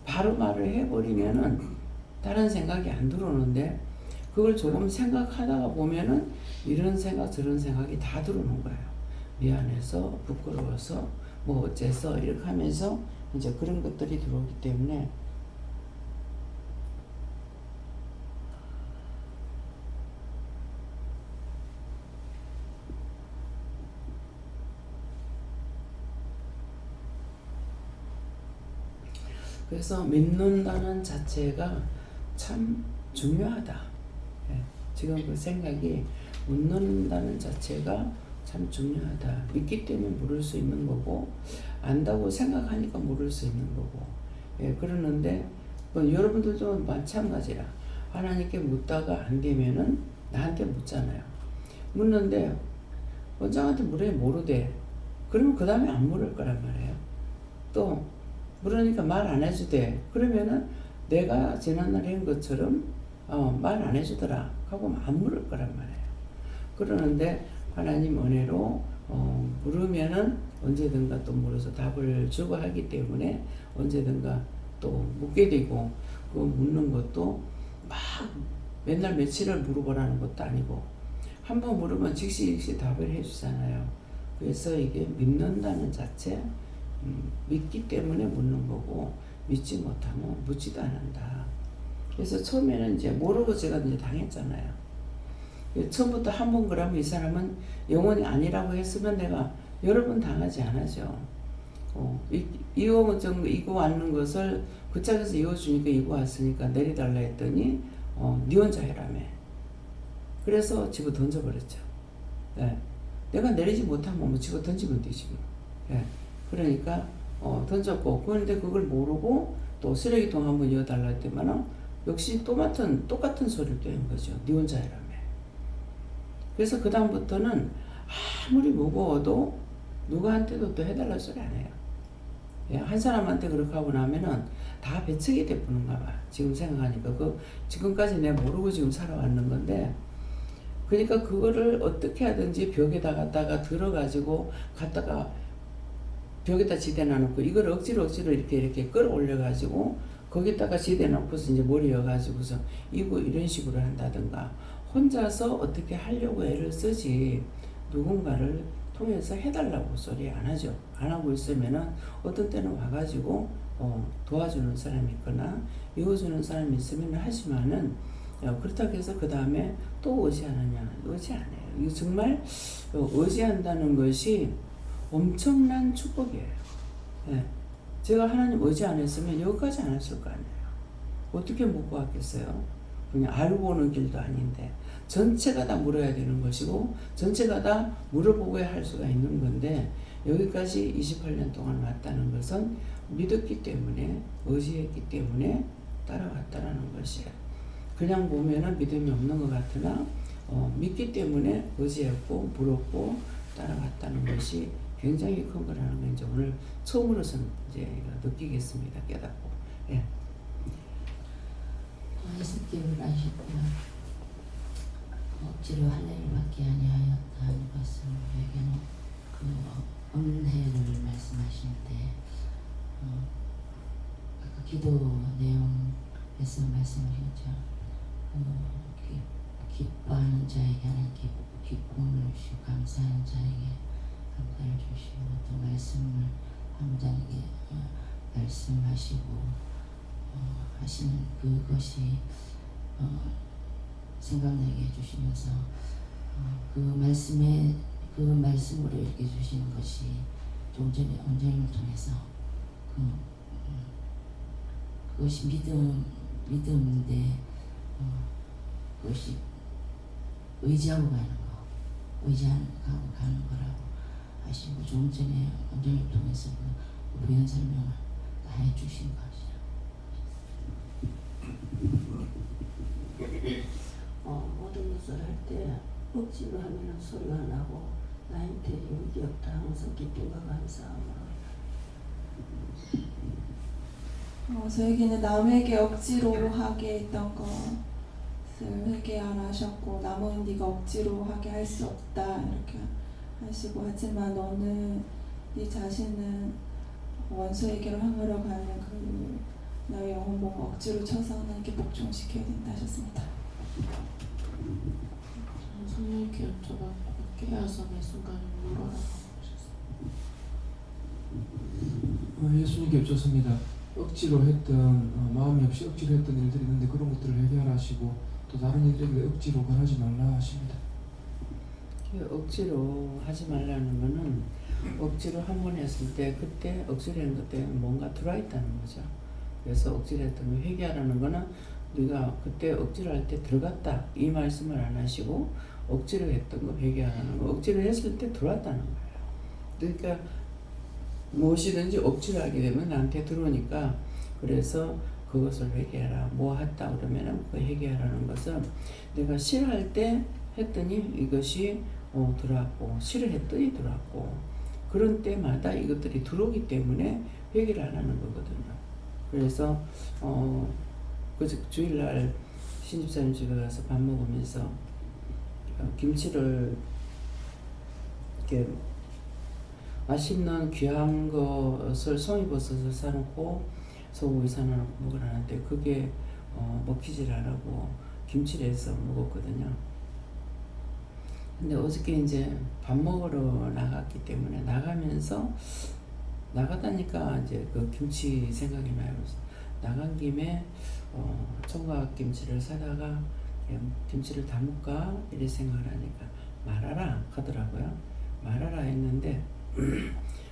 바로 말을 해버리면은 다른 생각이 안 들어오는데 그걸 조금 생각하다가 보면은 이런 생각 저런 생각이 다 들어오는 거예요. 미안해서, 부끄러워서, 뭐 어째서 이렇게 하면서 이제 그런 것들이 들어오기 때문에 그래서 믿는다는 자체가 참 중요하다. 예, 지금 그 생각이 묻는다는 자체가 참 중요하다. 믿기 때문에 물을 수 있는 거고 안다고 생각하니까 물을 수 있는 거고, 예, 그러는데 뭐 여러분들도 마찬가지라. 하나님께 묻다가 안 되면은 나한테 묻잖아요. 묻는데 원장한테 물에 모르대. 그러면 그 다음에 안 물을 거란 말이에요. 또 물으니까 말 안 해주대. 그러면은 내가 지난날에 한 것처럼 말 안 해주더라 하고 안 물을 거란 말이에요. 그러는데 하나님 은혜로 물으면은 언제든가 또 물어서 답을 주고 하기 때문에 언제든가 또 묻게 되고, 그 묻는 것도 막 맨날 며칠을 물어보라는 것도 아니고 한번 물으면 즉시 답을 해주잖아요. 그래서 이게 믿는다는 자체, 믿기 때문에 묻는 거고 믿지 못하면 묻지도 않는다. 그래서 처음에는 이제 모르고 제가 이제 당했잖아요. 처음부터 한 번 그러면 이 사람은 영원히 아니라고 했으면 내가 여러 번 당하지 않았죠. 이거 왔는 것을 그 짝에서 이어주니까 이거 왔으니까 내리달라 했더니 네 혼자 해라며. 그래서 집어 던져버렸죠. 네. 내가 내리지 못하면 뭐 집어 던지면 되지 뭐. 네. 그러니까 던졌고, 그런데 그걸 모르고 또 쓰레기통 한번 이어달라 했더니만 역시 똑같은 소리를 또 한 거죠. 네 혼자 해라며. 그래서 그 다음부터는 아무리 무거워도 누구한테도 또 해달라 소리 안 해요. 예, 한 사람한테 그렇게 하고 나면은 다 배척이 돼버는가 봐. 지금 생각하니까 지금까지 내가 모르고 지금 살아왔는 건데 그러니까 그거를 어떻게 하든지 벽에다 갖다가 들어가지고 갖다가 벽에다 지대 놔놓고 이걸 억지로 이렇게 끌어올려 가지고 거기다가 지대 놓고서 이제 머리여 가지고서 이런 식으로 한다든가 혼자서 어떻게 하려고 애를 쓰지 누군가를 통해서 해달라고 소리 안 하죠. 안 하고 있으면은 어떤 때는 와가지고 도와주는 사람이 있거나 이어주는 사람이 있으면 하지만은 그렇다고 해서 그 다음에 또 의지하느냐? 의지 안 해요. 이거 정말 의지한다는 것이 엄청난 축복이에요. 예. 제가 하나님 의지 안 했으면 여기까지 안 했을 거 아니에요. 어떻게 묻고 왔겠어요? 그냥 알고 오는 길도 아닌데 전체가 다 물어야 되는 것이고 전체가 다 물어보고야 할 수가 있는 건데 여기까지 28년 동안 왔다는 것은 믿었기 때문에 의지했기 때문에 따라왔다라는 것이에요. 그냥 보면은 믿음이 없는 것 같으나 믿기 때문에 의지했고 물었고 따라왔다는 것이 굉장히 큰 거라는 걸 이제 오늘 처음으로선 이제 느끼겠습니다. 깨닫고. 예. 예수께를 아셨구나. 억지로 할례를 받게 아니하였다 하는 것은 여기는 그 언해를 말씀하시는데 아까 기도 내용에서 말씀하셨죠. 기뻐하는 자에게 하나님 기쁨을 주시고 감사하는 자에게 감사를 주시고 또 말씀을 한 자에게 말씀하시고 하시는 그것이 생각나게 해주시면서 그 말씀으로 이렇게 주시는 것이 좀 전에 언쟁을 통해서 그것이 믿음인데 그것이 의지하고 가는 거, 의지하고 가는 거라고 하시고 좀 전에 언쟁을 통해서 그 부연 설명을 다 해주신 것이죠. 모든 것을 할 때 억지로 하면 소리가 나고 나한테 유익이 없다. 항상 기쁨과 감사함으로. 저에게는 남에게 억지로 하게 했던 것을 회개하라 하셨고 남은 네가 억지로 하게 할 수 없다 이렇게 하시고 하지만 너는 네 자신은 원수에게로 향하러 가는 그 나의 영혼 몸 억지로 쳐서 하나님께 복종시켜야 된다 하셨습니다. 성령께 여쭤봤고 깨어서 매 순간에 물어라 하셨어요. 예수님께 여쭙습니다. 억지로 했던 마음이 없이 억지로 했던 일들이 있는데 그런 것들을 해결하라 하시고 또 다른 일들에게 억지로 권하지 말라 하십니다. 억지로 하지 말라는 거는 억지로 한 번 했을 때 그때 억지로 했는 것 때문에 뭔가 들어와 있다는 거죠. 그래서 억지로 했던 거 회개하라는 거는 네가 그때 억지로 할 때 들어갔다 이 말씀을 안 하시고 억지로 했던 거 회개하라는 거 억지로 했을 때 들어왔다는 거예요. 그러니까 무엇이든지 억지로 하게 되면 나한테 들어오니까 그래서 그것을 회개하라. 뭐 했다 그러면은 그 회개하라는 것은 내가 싫어할 때 했더니 이것이 들어왔고 싫어했더니 들어왔고 그런 때마다 이것들이 들어오기 때문에 회개를 안 하는 거거든요. 그래서 그 주일날 신집사님 집에 가서 밥 먹으면서 김치를 이렇게 맛있는 귀한 것을 송이버섯을 사놓고 소고기 사놓고 먹으라는데 그게 먹히질 안 하고 김치를 해서 먹었거든요. 근데 어저께 이제 밥 먹으러 나갔기 때문에 나가다니까 이제 그 김치 생각이 나요. 나간 김에 총각 김치를 사다가 김치를 담을까 이래 생각을 하니까 말아라 하더라고요. 말아라 했는데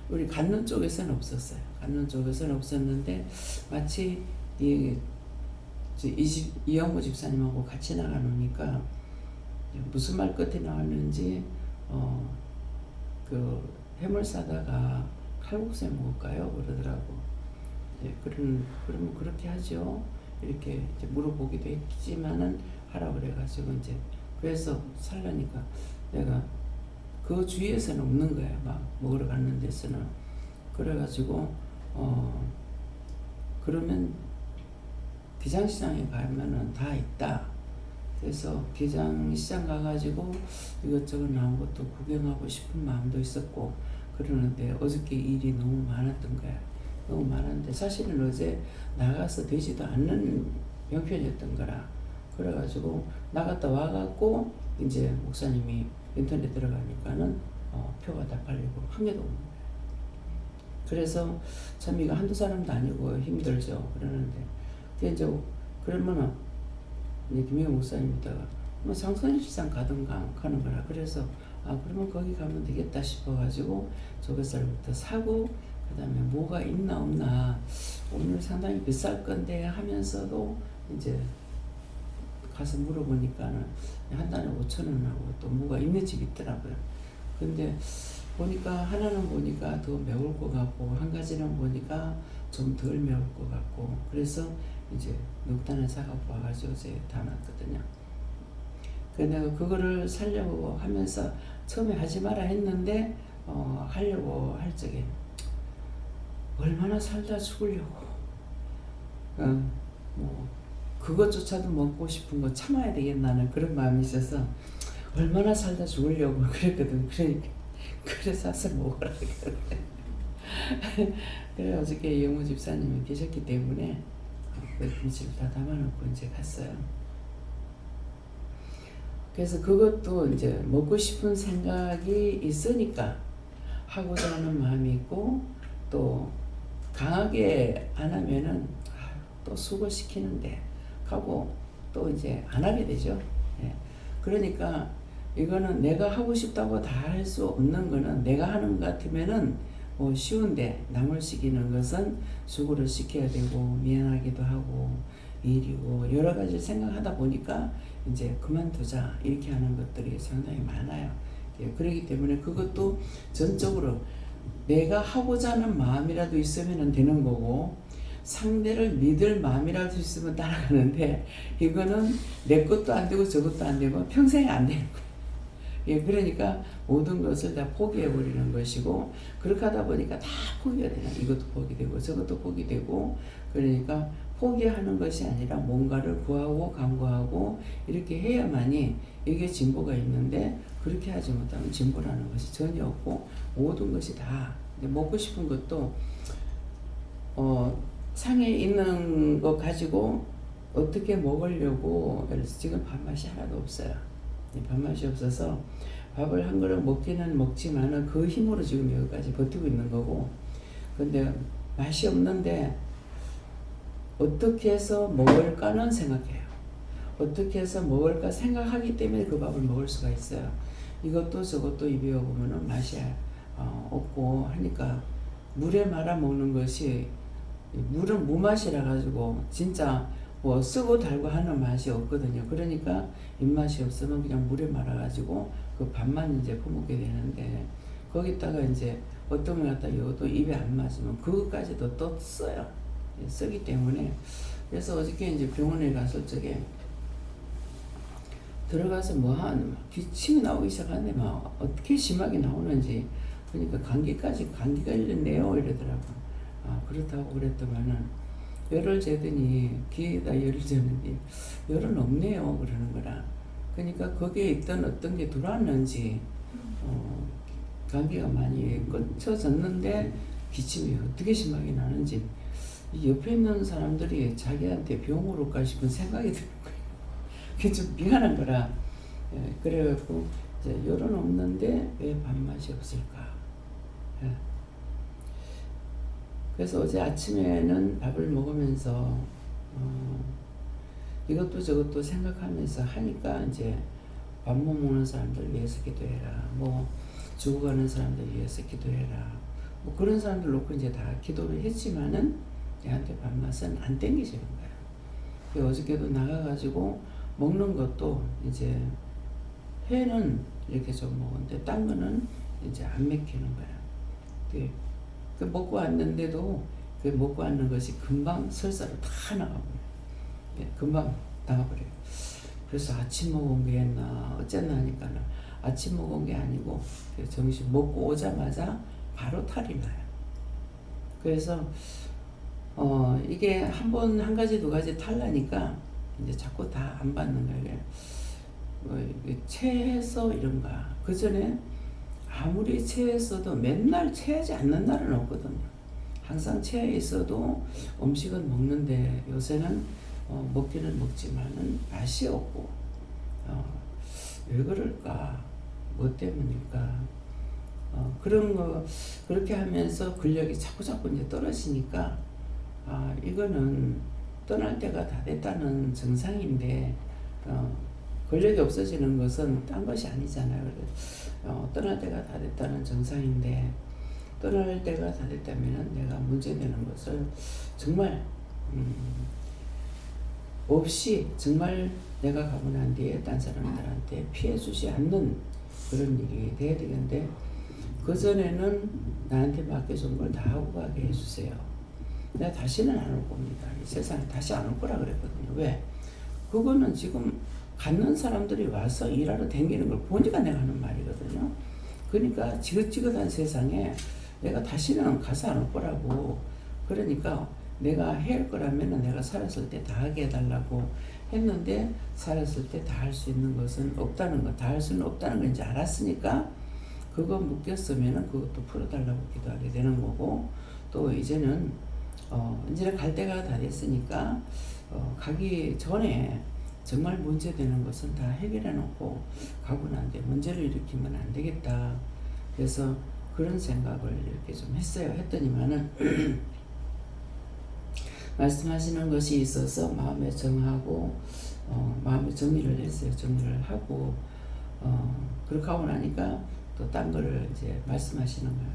우리 갖는 쪽에서는 없었어요. 갖는 쪽에서는 없었는데 마치 이영구 집사님하고 같이 나가노니까 무슨 말 끝에 나왔는지 그 해물 사다가 칼국수에 먹을까요? 그러더라고. 그러면 그렇게 하죠. 이렇게 이제 물어보기도 했지만은 하라 그래가지고 이제 그래서 살라니까 내가 그 주위에서는 없는 거야. 막 먹으러 가는 데서는. 그래가지고 그러면 기장시장에 가면은 다 있다. 그래서 기장시장 가가지고 이것저것 나온 것도 구경하고 싶은 마음도 있었고 그러는데 어저께 일이 너무 많았던 거야. 너무 많았는데 사실은 어제 나가서 되지도 않는 형편이었던 거라. 그래가지고 나갔다 와갖고 이제 목사님이 인터넷 들어가니까는 표가 다 팔리고 한 개도 없는 거야. 그래서 참 이거 한두 사람도 아니고 힘들죠. 그러는데 이제 그러면은 김영호 목사님이다가 뭐 상선시장 가든가 가는 거라. 그래서 그러면 거기 가면 되겠다 싶어가지고 저것들부터 사고 그 다음에 뭐가 있나 없나 오늘 상당히 비쌀 건데 하면서도 이제 가서 물어보니까는 한 달에 5,000원하고 또 뭐가 있는 집이 있더라고요. 근데 보니까 하나는 보니까 더 매울 것 같고 한 가지는 보니까 좀 덜 매울 것 같고 그래서 이제 넉 단을 사갖고 와가지고 어제 다 놨거든요. 근데 내가 그거를 살려고 하면서 처음에 하지 마라 했는데 하려고 할 적에 얼마나 살다 죽으려고 뭐 그것조차도 먹고 싶은 거 참아야 되겠나는 그런 마음이 있어서 얼마나 살다 죽으려고 그랬거든. 그러니까 그래서 사서 먹으라 그래 어저께 영우 집사님이 계셨기 때문에 그 김치를 다 담아놓고 이제 갔어요. 그래서 그것도 이제 먹고 싶은 생각이 있으니까 하고자 하는 마음이 있고 또 강하게 안 하면은 또 수고시키는데 하고 또 이제 안 하게 되죠. 예. 그러니까 이거는 내가 하고 싶다고 다 할 수 없는 거는 내가 하는 것 같으면은 뭐 쉬운데 남을 시키는 것은 수고를 시켜야 되고 미안하기도 하고 일이고 여러 가지 생각하다 보니까 이제 그만두자 이렇게 하는 것들이 상당히 많아요. 예. 그렇기 때문에 그것도 전적으로 내가 하고자 하는 마음이라도 있으면 되는 거고 상대를 믿을 마음이라도 있으면 따라가는데 이거는 내 것도 안 되고 저것도 안 되고 평생에 안 되는 거예요. 예, 그러니까 모든 것을 다 포기해버리는 것이고 그렇게 하다 보니까 다 포기가 되나 이것도 포기되고 저것도 포기되고 그러니까 포기하는 것이 아니라 뭔가를 구하고 간구하고 이렇게 해야만이 이게 진보가 있는데 그렇게 하지 못하면 진보라는 것이 전혀 없고 모든 것이 다 먹고 싶은 것도 상에 있는 거 가지고 어떻게 먹으려고 그래서 지금 밥맛이 하나도 없어요. 밥맛이 없어서 밥을 한 그릇 먹기는 먹지만은 그 힘으로 지금 여기까지 버티고 있는 거고 근데 맛이 없는데 어떻게 해서 먹을까는 생각해요. 어떻게 해서 먹을까 생각하기 때문에 그 밥을 먹을 수가 있어요. 이것도 저것도 입에 보면은 맛이 없고 하니까 물에 말아 먹는 것이 물은 무맛이라 가지고 진짜 뭐 쓰고 달고 하는 맛이 없거든요. 그러니까 입맛이 없으면 그냥 물에 말아 가지고 그 밥만 이제 퍼먹게 되는데 거기다가 이제 어떤 걸 갖다 이것도 입에 안 맞으면 그것까지도 또 써요. 쓰기 때문에 그래서 어저께 이제 병원에 갔을 적에 들어가서 기침이 나오기 시작하는데 막 어떻게 심하게 나오는지 그러니까 감기가 걸렸네요 이러더라고. 그렇다고 그랬더만은 열을 재더니 귀에다 열을 재는데 열은 없네요 그러는 거라. 그러니까 거기에 있던 어떤 게 들어왔는지 감기가 많이 꺼쳐졌는데 기침이 어떻게 심하게 나는지 옆에 있는 사람들이 자기한테 병으로 올까 싶은 생각이 드는 거예요. 그게 좀 미안한 거라. 그래갖고 이제 열은 없는데 왜 밥맛이 없을까. 그래서 어제 아침에는 밥을 먹으면서 이것도 저것도 생각하면서 하니까 이제 밥 못 먹는 사람들 위해서 기도해라. 뭐 죽어가는 사람들 위해서 기도해라. 뭐 그런 사람들 놓고 이제 다 기도를 했지만은 얘한테 밥맛은 안 땡기시는 거예요. 어저께도 나가가지고 먹는 것도 이제 회는 이렇게 좀 먹었는데 딴 거는 이제 안 먹히는 거야. 그 먹고 왔는데도 그 먹고 왔는 것이 금방 설사로 다 나가버려요. 금방 나가버려요. 그래서 아침 먹은 게 했나 어쨌나 하니까는 아침 먹은 게 아니고 점심 먹고 오자마자 바로 탈이 나요. 그래서 이게 한 가지 두 가지 탈 나니까 이제 자꾸 다 안 받는 거예요. 이게 체해서 이런가. 그 전에 아무리 체했어도 맨날 체하지 않는 날은 없거든요. 항상 체해 있어도 음식은 먹는데 요새는 먹기는 먹지만은 맛이 없고 왜 그럴까? 뭐 때문일까? 그런 거 그렇게 하면서 근력이 자꾸 이제 떨어지니까 이거는 떠날 때가 다 됐다는 증상인데 근력이 없어지는 것은 딴 것이 아니잖아요. 떠날 때가 다 됐다는 증상인데 떠날 때가 다 됐다면 내가 문제되는 것을 정말 없이 정말 내가 가고 난 뒤에 딴 사람들한테 피해 주지 않는 그런 일이 돼야 되는데 그전에는 나한테 맡겨준 걸 다 하고 가게 해주세요. 내가 다시는 안 올 겁니다. 이 세상에 다시 안 올 거라 그랬거든요. 왜? 그거는 지금 갖는 사람들이 와서 일하러 다니는 걸 보니까 내가 하는 말이거든요. 그러니까 지긋지긋한 세상에 내가 다시는 가서 안 올 거라고. 그러니까 내가 해야 할 거라면 내가 살았을 때 다 하게 해달라고 했는데 살았을 때 다 할 수 있는 것은 없다는 거, 다 할 수는 없다는 걸 이제 알았으니까 그거 묶였으면은 그것도 풀어달라고 기도하게 되는 거고 또 이제는 이제 갈 때가 다 됐으니까 가기 전에 정말 문제되는 것은 다 해결해 놓고 가고 난 뒤에 문제를 일으키면 안 되겠다. 그래서 그런 생각을 이렇게 좀 했어요. 했더니만은 말씀하시는 것이 있어서 마음에 정하고 마음에 정리를 했어요. 정리를 하고 그렇게 하고 나니까 또 딴 거를 이제 말씀하시는 거예요.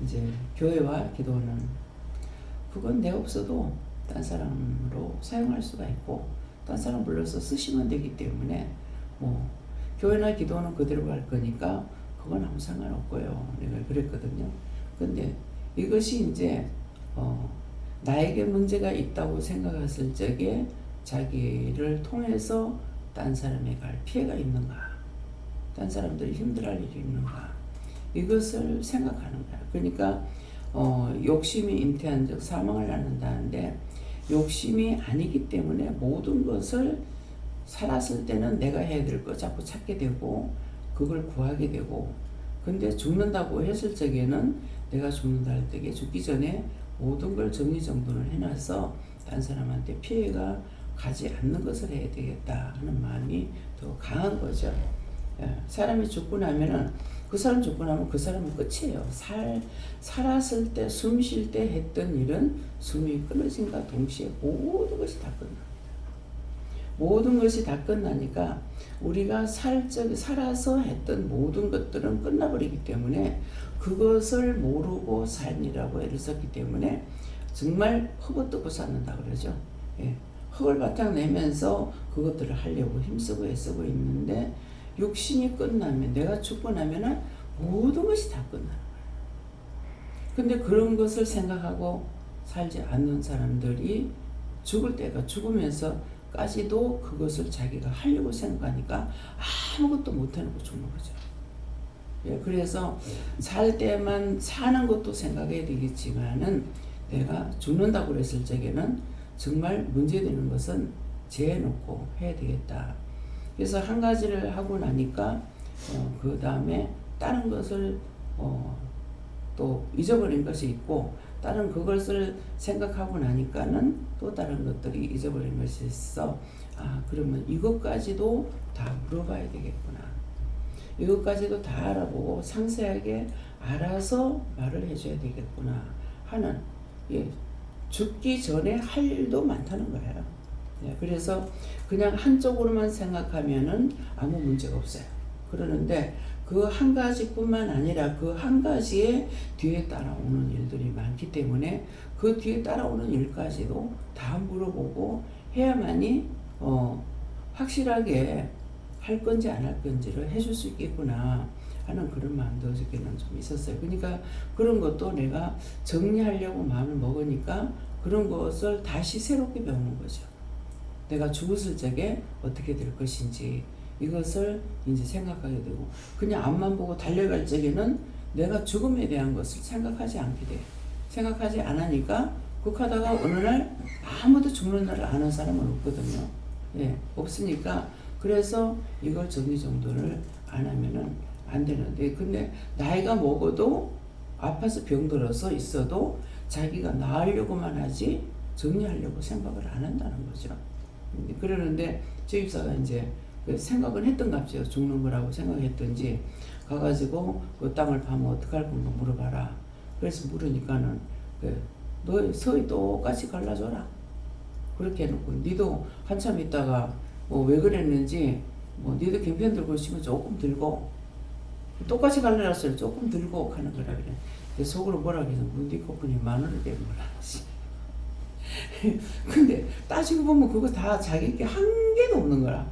이제 교회와 기도는 그건 내 없어도 딴 사람으로 사용할 수가 있고 딴 사람 불러서 쓰시면 되기 때문에 뭐 교회나 기도는 그대로 갈 거니까 그건 아무 상관없고요. 내가 그랬거든요. 근데 이것이 이제 나에게 문제가 있다고 생각했을 적에 자기를 통해서 딴 사람에 갈 피해가 있는가, 딴 사람들이 힘들어할 일이 있는가, 이것을 생각하는 거야. 그러니까 욕심이 잉태한 즉 사망을 낳는다는데 욕심이 아니기 때문에 모든 것을 살았을 때는 내가 해야 될 거 자꾸 찾게 되고 그걸 구하게 되고 근데 죽는다고 했을 적에는 내가 죽는다 할 때에 죽기 전에 모든 걸 정리정돈을 해놔서 딴 사람한테 피해가 가지 않는 것을 해야 되겠다 하는 마음이 더 강한 거죠. 사람이 죽고 나면은 그 사람 죽고 나면 그 사람은 끝이에요. 살았을 때 숨 쉴 때 했던 일은 숨이 끊어진과 동시에 모든 것이 다 끝납니다. 모든 것이 다 끝나니까 우리가 살아서 했던 모든 것들은 끝나버리기 때문에 그것을 모르고 삶이라고 애를 썼기 때문에 정말 헛헛뜨고 쌓는다 그러죠. 흙을 바탕 내면서 그것들을 하려고 힘쓰고 애쓰고 있는데 육신이 끝나면 내가 죽고 나면은 모든 것이 다 끝나는 거예요. 근데 그런 것을 생각하고 살지 않는 사람들이 죽을 때가 죽으면서까지도 그것을 자기가 하려고 생각하니까 아무것도 못 해놓고 죽는 거죠. 그래서 살 때만 사는 것도 생각해야 되겠지만은 내가 죽는다고 그랬을 적에는 정말 문제되는 것은 재해놓고 해야 되겠다. 그래서 한 가지를 하고 나니까 그 다음에 다른 것을 또 잊어버린 것이 있고 다른 그것을 생각하고 나니까는 또 다른 것들이 잊어버린 것이 있어. 그러면 이것까지도 다 물어봐야 되겠구나. 이것까지도 다 알아보고 상세하게 알아서 말을 해줘야 되겠구나 하는 죽기 전에 할 일도 많다는 거예요. 그래서 그냥 한쪽으로만 생각하면은 아무 문제가 없어요. 그러는데 그 한 가지뿐만 아니라 그 한 가지에 뒤에 따라오는 일들이 많기 때문에 그 뒤에 따라오는 일까지도 다 물어보고 해야만이 확실하게 할 건지 안 할 건지를 해줄 수 있겠구나 하는 그런 마음도 어저께는 좀 있었어요. 그러니까 그런 것도 내가 정리하려고 마음을 먹으니까 그런 것을 다시 새롭게 배우는 거죠. 내가 죽었을 적에 어떻게 될 것인지 이것을 이제 생각하게 되고 그냥 앞만 보고 달려갈 적에는 내가 죽음에 대한 것을 생각하지 않게 돼요. 생각하지 않으니까 그렇게 하다가 어느 날 아무도 죽는 날을 아는 사람은 없거든요. 예, 없으니까 그래서 이걸 정리정돈을 안 하면은 안 되는데, 근데 나이가 먹어도 아파서 병들어서 있어도 자기가 나으려고만 하지 정리하려고 생각을 안 한다는 거죠. 그러는데 저 집사가 이제 그 생각은 했던갑죠. 죽는 거라고 생각했던지 가가지고 그 땅을 파면 어떡할 건가 물어봐라. 그래서 물으니까는 너 서희 똑같이 갈라줘라. 그렇게 해놓고 니도 한참 있다가 뭐 왜 그랬는지 뭐 니도 김편 들고 있으면 조금 들고 똑같이 갈라놨어요. 조금 들고 하는 거라 그래. 내 속으로 뭐라 그래서 니 거꾸니 마늘을 대는 거라. 근데 따지고 보면 그거 다 자기께 한 개도 없는 거라.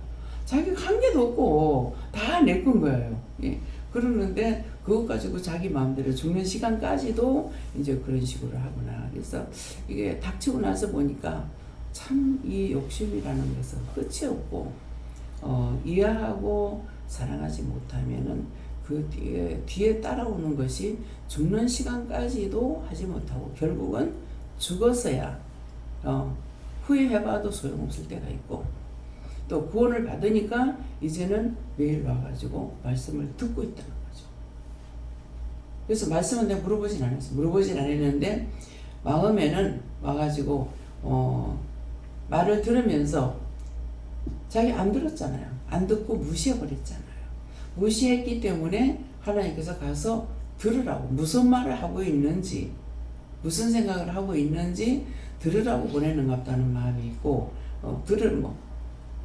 자기가 한 개도 없고 다 내 건 거예요. 예. 그러는데 그것 가지고 자기 마음대로 죽는 시간까지도 이제 그런 식으로 하구나. 그래서 이게 닥치고 나서 보니까 참 이 욕심이라는 것은 끝이 없고 이해하고 사랑하지 못하면은 그 뒤에 따라오는 것이 죽는 시간까지도 하지 못하고 결국은 죽어서야 후회해봐도 소용없을 때가 있고, 또 구원을 받으니까 이제는 매일 와가지고 말씀을 듣고 있다는 거죠. 그래서 말씀은 내가 물어보진 않았어요. 물어보진 않았는데 마음에는 와가지고 말을 들으면서 자기 안 들었잖아요. 안 듣고 무시해버렸잖아요. 무시했기 때문에 하나님께서 가서 들으라고, 무슨 말을 하고 있는지, 무슨 생각을 하고 있는지 들으라고 보내는 것 같다는 마음이 있고,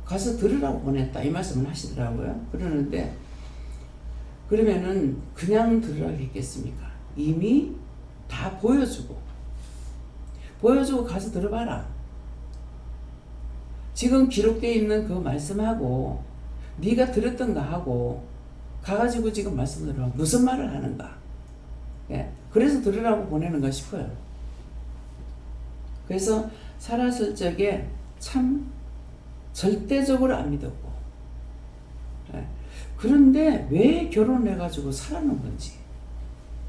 가서 들으라고 보냈다 이 말씀을 하시더라고요. 그러는데 그러면은 그냥 들으라고 했겠습니까? 이미 다 보여주고 가서 들어봐라. 지금 기록되어 있는 그 말씀하고 네가 들었던 거 하고 가가지고 지금 말씀 들어봐. 무슨 말을 하는가. 예, 그래서 들으라고 보내는가 싶어요. 그래서 살았을 적에 참 절대적으로 안 믿었고, 예, 그런데 왜 결혼해가지고 살았는 건지,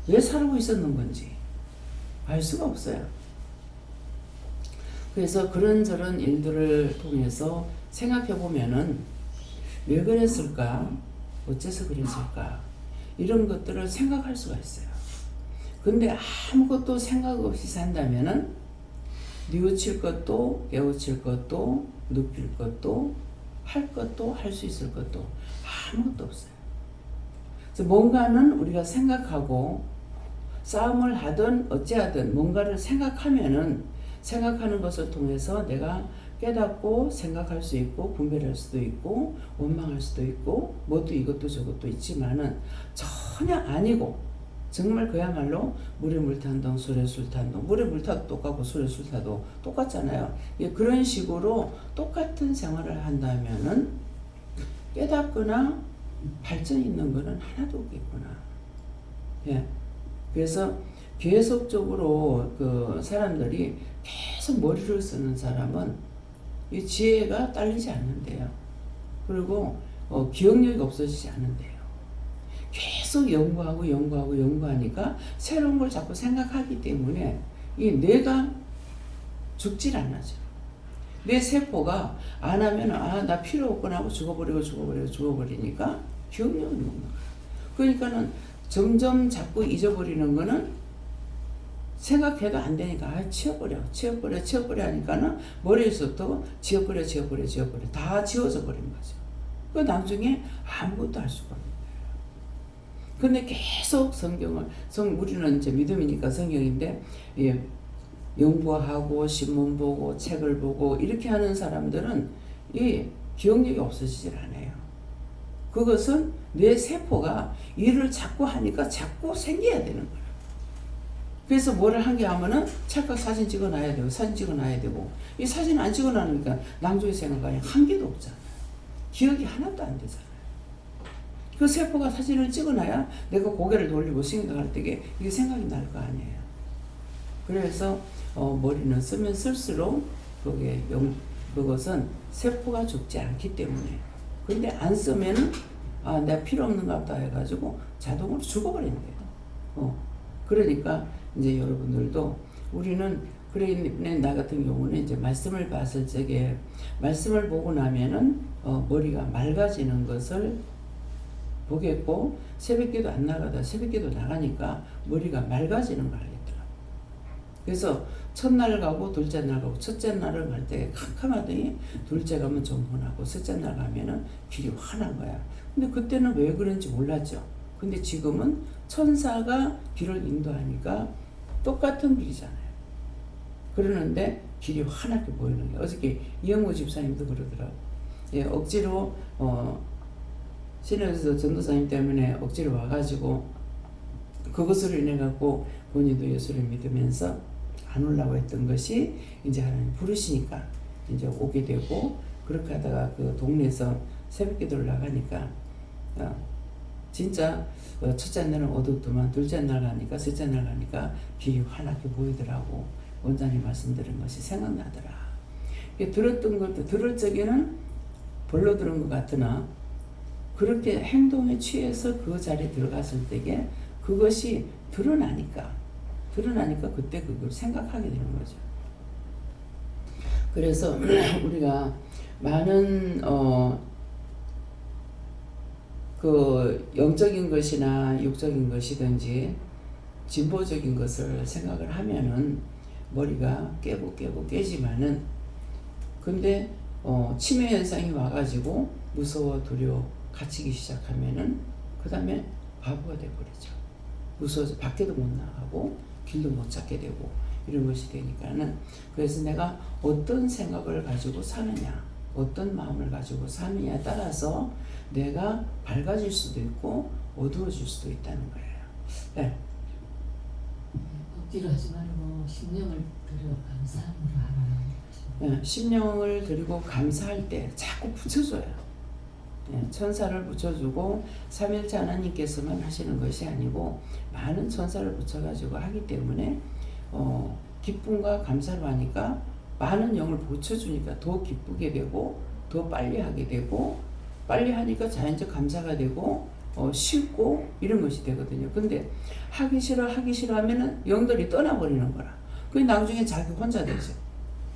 왜 살고 있었는 건지 알 수가 없어요. 그래서 그런저런 일들을 통해서 생각해 보면은 왜 그랬을까? 어째서 그랬을까? 이런 것들을 생각할 수가 있어요. 근데 아무것도 생각 없이 산다면은 뉘우칠 것도 깨우칠 것도 눕힐 것도 할 것도 할 수 있을 것도 아무것도 없어요. 그래서 뭔가는 우리가 생각하고 싸움을 하든 어찌하든 뭔가를 생각하면은 생각하는 것을 통해서 내가 깨닫고 생각할 수 있고 분별할 수도 있고 원망할 수도 있고 뭣도 이것도 저것도 있지만은 전혀 아니고 정말 그야말로 물에 물 탄 동 술에 술 탄 동, 물에 물 타도 똑같고 술에 술 타도 똑같잖아요. 그런 식으로 똑같은 생활을 한다면은 깨닫거나 발전 있는 거는 하나도 없겠구나. 예. 그래서 계속적으로 그 사람들이 계속 머리를 쓰는 사람은 이 지혜가 딸리지 않는데요. 그리고 기억력이 없어지지 않는데요. 계속 연구하니까 새로운 걸 자꾸 생각하기 때문에 이 뇌가 죽질 않아죠. 뇌 세포가 안 하면 나 필요 없구나 하고 죽어버리니까 기억력이 없는 거예요. 그러니까는 점점 자꾸 잊어버리는 거는 생각해도 안 되니까 치워버려 하니까는 머리에서부터 지워버려 다 지워져 버린 거죠. 그 나중에 아무것도 할 수가 없는 거예요. 근데 계속 우리는 이제 믿음이니까 성경인데, 예, 연구하고 신문 보고 책을 보고 이렇게 하는 사람들은 이 기억력이 없어지질 않아요. 그것은 뇌 세포가 일을 자꾸 하니까 자꾸 생겨야 되는 거예요. 그래서 뭐를 한 게 하면은 찰칵 사진 찍어놔야 되고 이 사진 안 찍어놔니까 낭조의 생각이 한 개도 없잖아요. 기억이 하나도 안 되잖아요. 그 세포가 사진을 찍어놔야 내가 고개를 돌리고 생각할 때 이게 생각이 날 거 아니에요. 그래서 머리는 쓰면 쓸수록 그것은 세포가 죽지 않기 때문에. 근데 안 쓰면은 내가 필요 없는가 보다 해가지고 자동으로 죽어버리는 거예요. 그러니까 이제 여러분들도 우리는 그러니 나 같은 경우는 이제 말씀을 봤을 적에 말씀을 보고 나면은 머리가 맑아지는 것을 보겠고, 새벽기도 안 나가다 새벽기도 나가니까 머리가 맑아지는 걸 알겠더라고. 그래서 첫날 가고 둘째 날 가고, 첫째 날을 갈 때 캄캄하더니 둘째 가면 좀 훤하고 셋째 날 가면은 길이 환한 거야. 근데 그때는 왜 그런지 몰랐죠. 근데 지금은 천사가 길을 인도하니까 똑같은 길이잖아요. 그러는데 길이 환하게 보이는 거예요. 어저께 이영호 집사님도 그러더라고. 예, 억지로 신에서 전도사님 때문에 억지로 와가지고 그것으로 인해 갖고 본인도 예수를 믿으면서 안 오려고 했던 것이 이제 하나님 부르시니까 이제 오게 되고, 그렇게 하다가 그 동네에서 새벽기도를 나가니까 진짜 첫째 날은 어둡더만 둘째 날 가니까 셋째 날 가니까 길이 환하게 보이더라고. 원장님 말씀 들은 것이 생각나더라. 들었던 것도 들을 적에는 벌로 들은 것 같으나 그렇게 행동에 취해서 그 자리에 들어갔을 때에 그것이 드러나니까 그때 그걸 생각하게 되는 거죠. 그래서 우리가 많은 그 영적인 것이나 육적인 것이든지 진보적인 것을 생각을 하면은 머리가 깨고 깨지만은, 근데 치매 현상이 와가지고 무서워 두려워 갇히기 시작하면은 그 다음에 바보가 돼버리죠. 무서워서 밖에도 못 나가고 길도 못 찾게 되고 이런 것이 되니까는, 그래서 내가 어떤 생각을 가지고 사느냐, 어떤 마음을 가지고 사느냐에 따라서 내가 밝아질 수도 있고 어두워질 수도 있다는 거예요. 네. 억지로 하지 말고 심령을 들여 감사함으로 하라. 네, 심령을 드리고 감사할 때 자꾸 붙여줘요. 네, 천사를 붙여주고 삼일째 하나님께서만 하시는 것이 아니고 많은 천사를 붙여가지고 하기 때문에 기쁨과 감사로 하니까 많은 영을 붙여주니까 더 기쁘게 되고 더 빨리 하게 되고, 빨리 하니까 자연적 감사가 되고 쉽고 이런 것이 되거든요. 근데 하기 싫어 하면은 영들이 떠나버리는 거라. 그게 나중에 자기 혼자 되죠.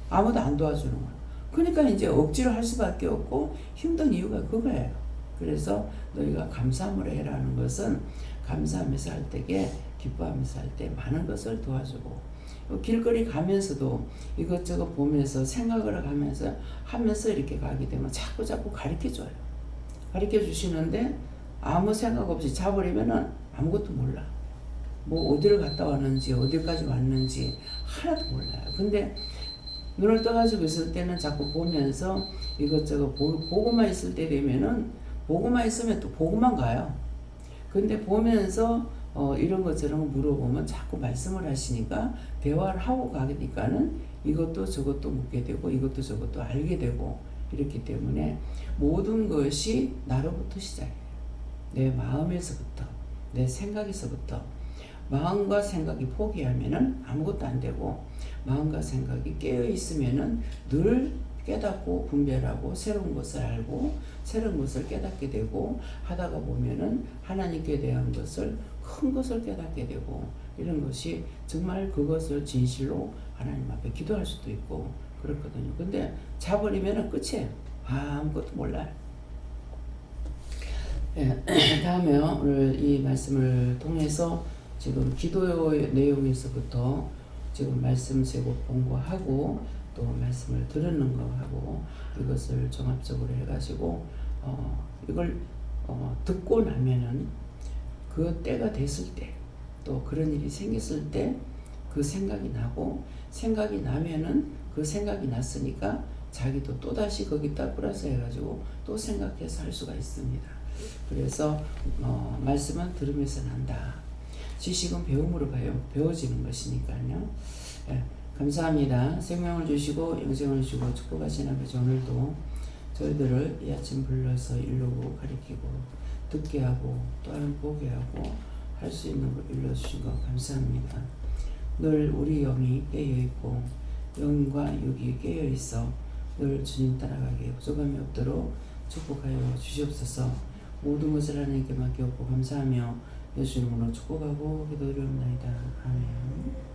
아무도 안 도와주는 거야. 그러니까 이제 억지로 할 수밖에 없고 힘든 이유가 그거예요. 그래서 너희가 감사함으로 해라는 것은 감사하면서 할 때에 기뻐하면서 할 때 많은 것을 도와주고, 길거리 가면서도 이것저것 보면서 생각을 하면서 이렇게 가게 되면 자꾸 가르쳐줘요. 가르쳐 주시는데 아무 생각 없이 자버리면은 아무것도 몰라. 뭐 어디를 갔다 왔는지 어디까지 왔는지 하나도 몰라요. 근데 눈을 떠가지고 있을 때는 자꾸 보면서 이것저것 보고만 있을 때 되면은, 보고만 있으면 또 보고만 가요. 근데 보면서 이런 것처럼 물어보면 자꾸 말씀을 하시니까 대화를 하고 가니까는 이것도 저것도 묻게 되고 이것도 저것도 알게 되고, 이렇기 때문에 모든 것이 나로부터 시작해요. 내 마음에서부터, 내 생각에서부터. 마음과 생각이 포기하면은 아무것도 안 되고, 마음과 생각이 깨어 있으면은 늘 깨닫고 분별하고 새로운 것을 알고 새로운 것을 깨닫게 되고, 하다가 보면은 하나님께 대한 것을, 큰 것을 깨닫게 되고, 이런 것이 정말 그것을 진실로 하나님 앞에 기도할 수도 있고 그렇거든요. 근데 자버리면은 끝이에요. 아무것도 몰라요. 네, 다음에 오늘 이 말씀을 통해서 지금 기도의 내용에서부터 지금 말씀 제목 본거하고 또 말씀을 들었는 거하고 이것을 종합적으로 해가지고 이걸 듣고 나면은 그 때가 됐을 때, 또 그런 일이 생겼을 때 그 생각이 나고, 생각이 나면은 그 생각이 났으니까 자기도 또다시 거기다 플러스 해가지고 또 생각해서 할 수가 있습니다. 그래서 말씀은 들으면서 난다. 지식은 배움으로 배워지는 것이니까요. 네, 감사합니다. 생명을 주시고 영생을 주시고 축복하신 아버지, 오늘도 저희들을 이 아침 불러서 이루고 가리키고 듣게 하고 또한 보게 하고 할 수 있는 걸 일러주신 것 감사합니다. 늘 우리 영이 깨어있고 영과 육이 깨어있어 늘 주님 따라가기에 부족함이 없도록 축복하여 주시옵소서. 모든 것을 하나님께 맡겼고 감사하며 예수 이름으로 축복하고 기도드리옵나이다. 아멘.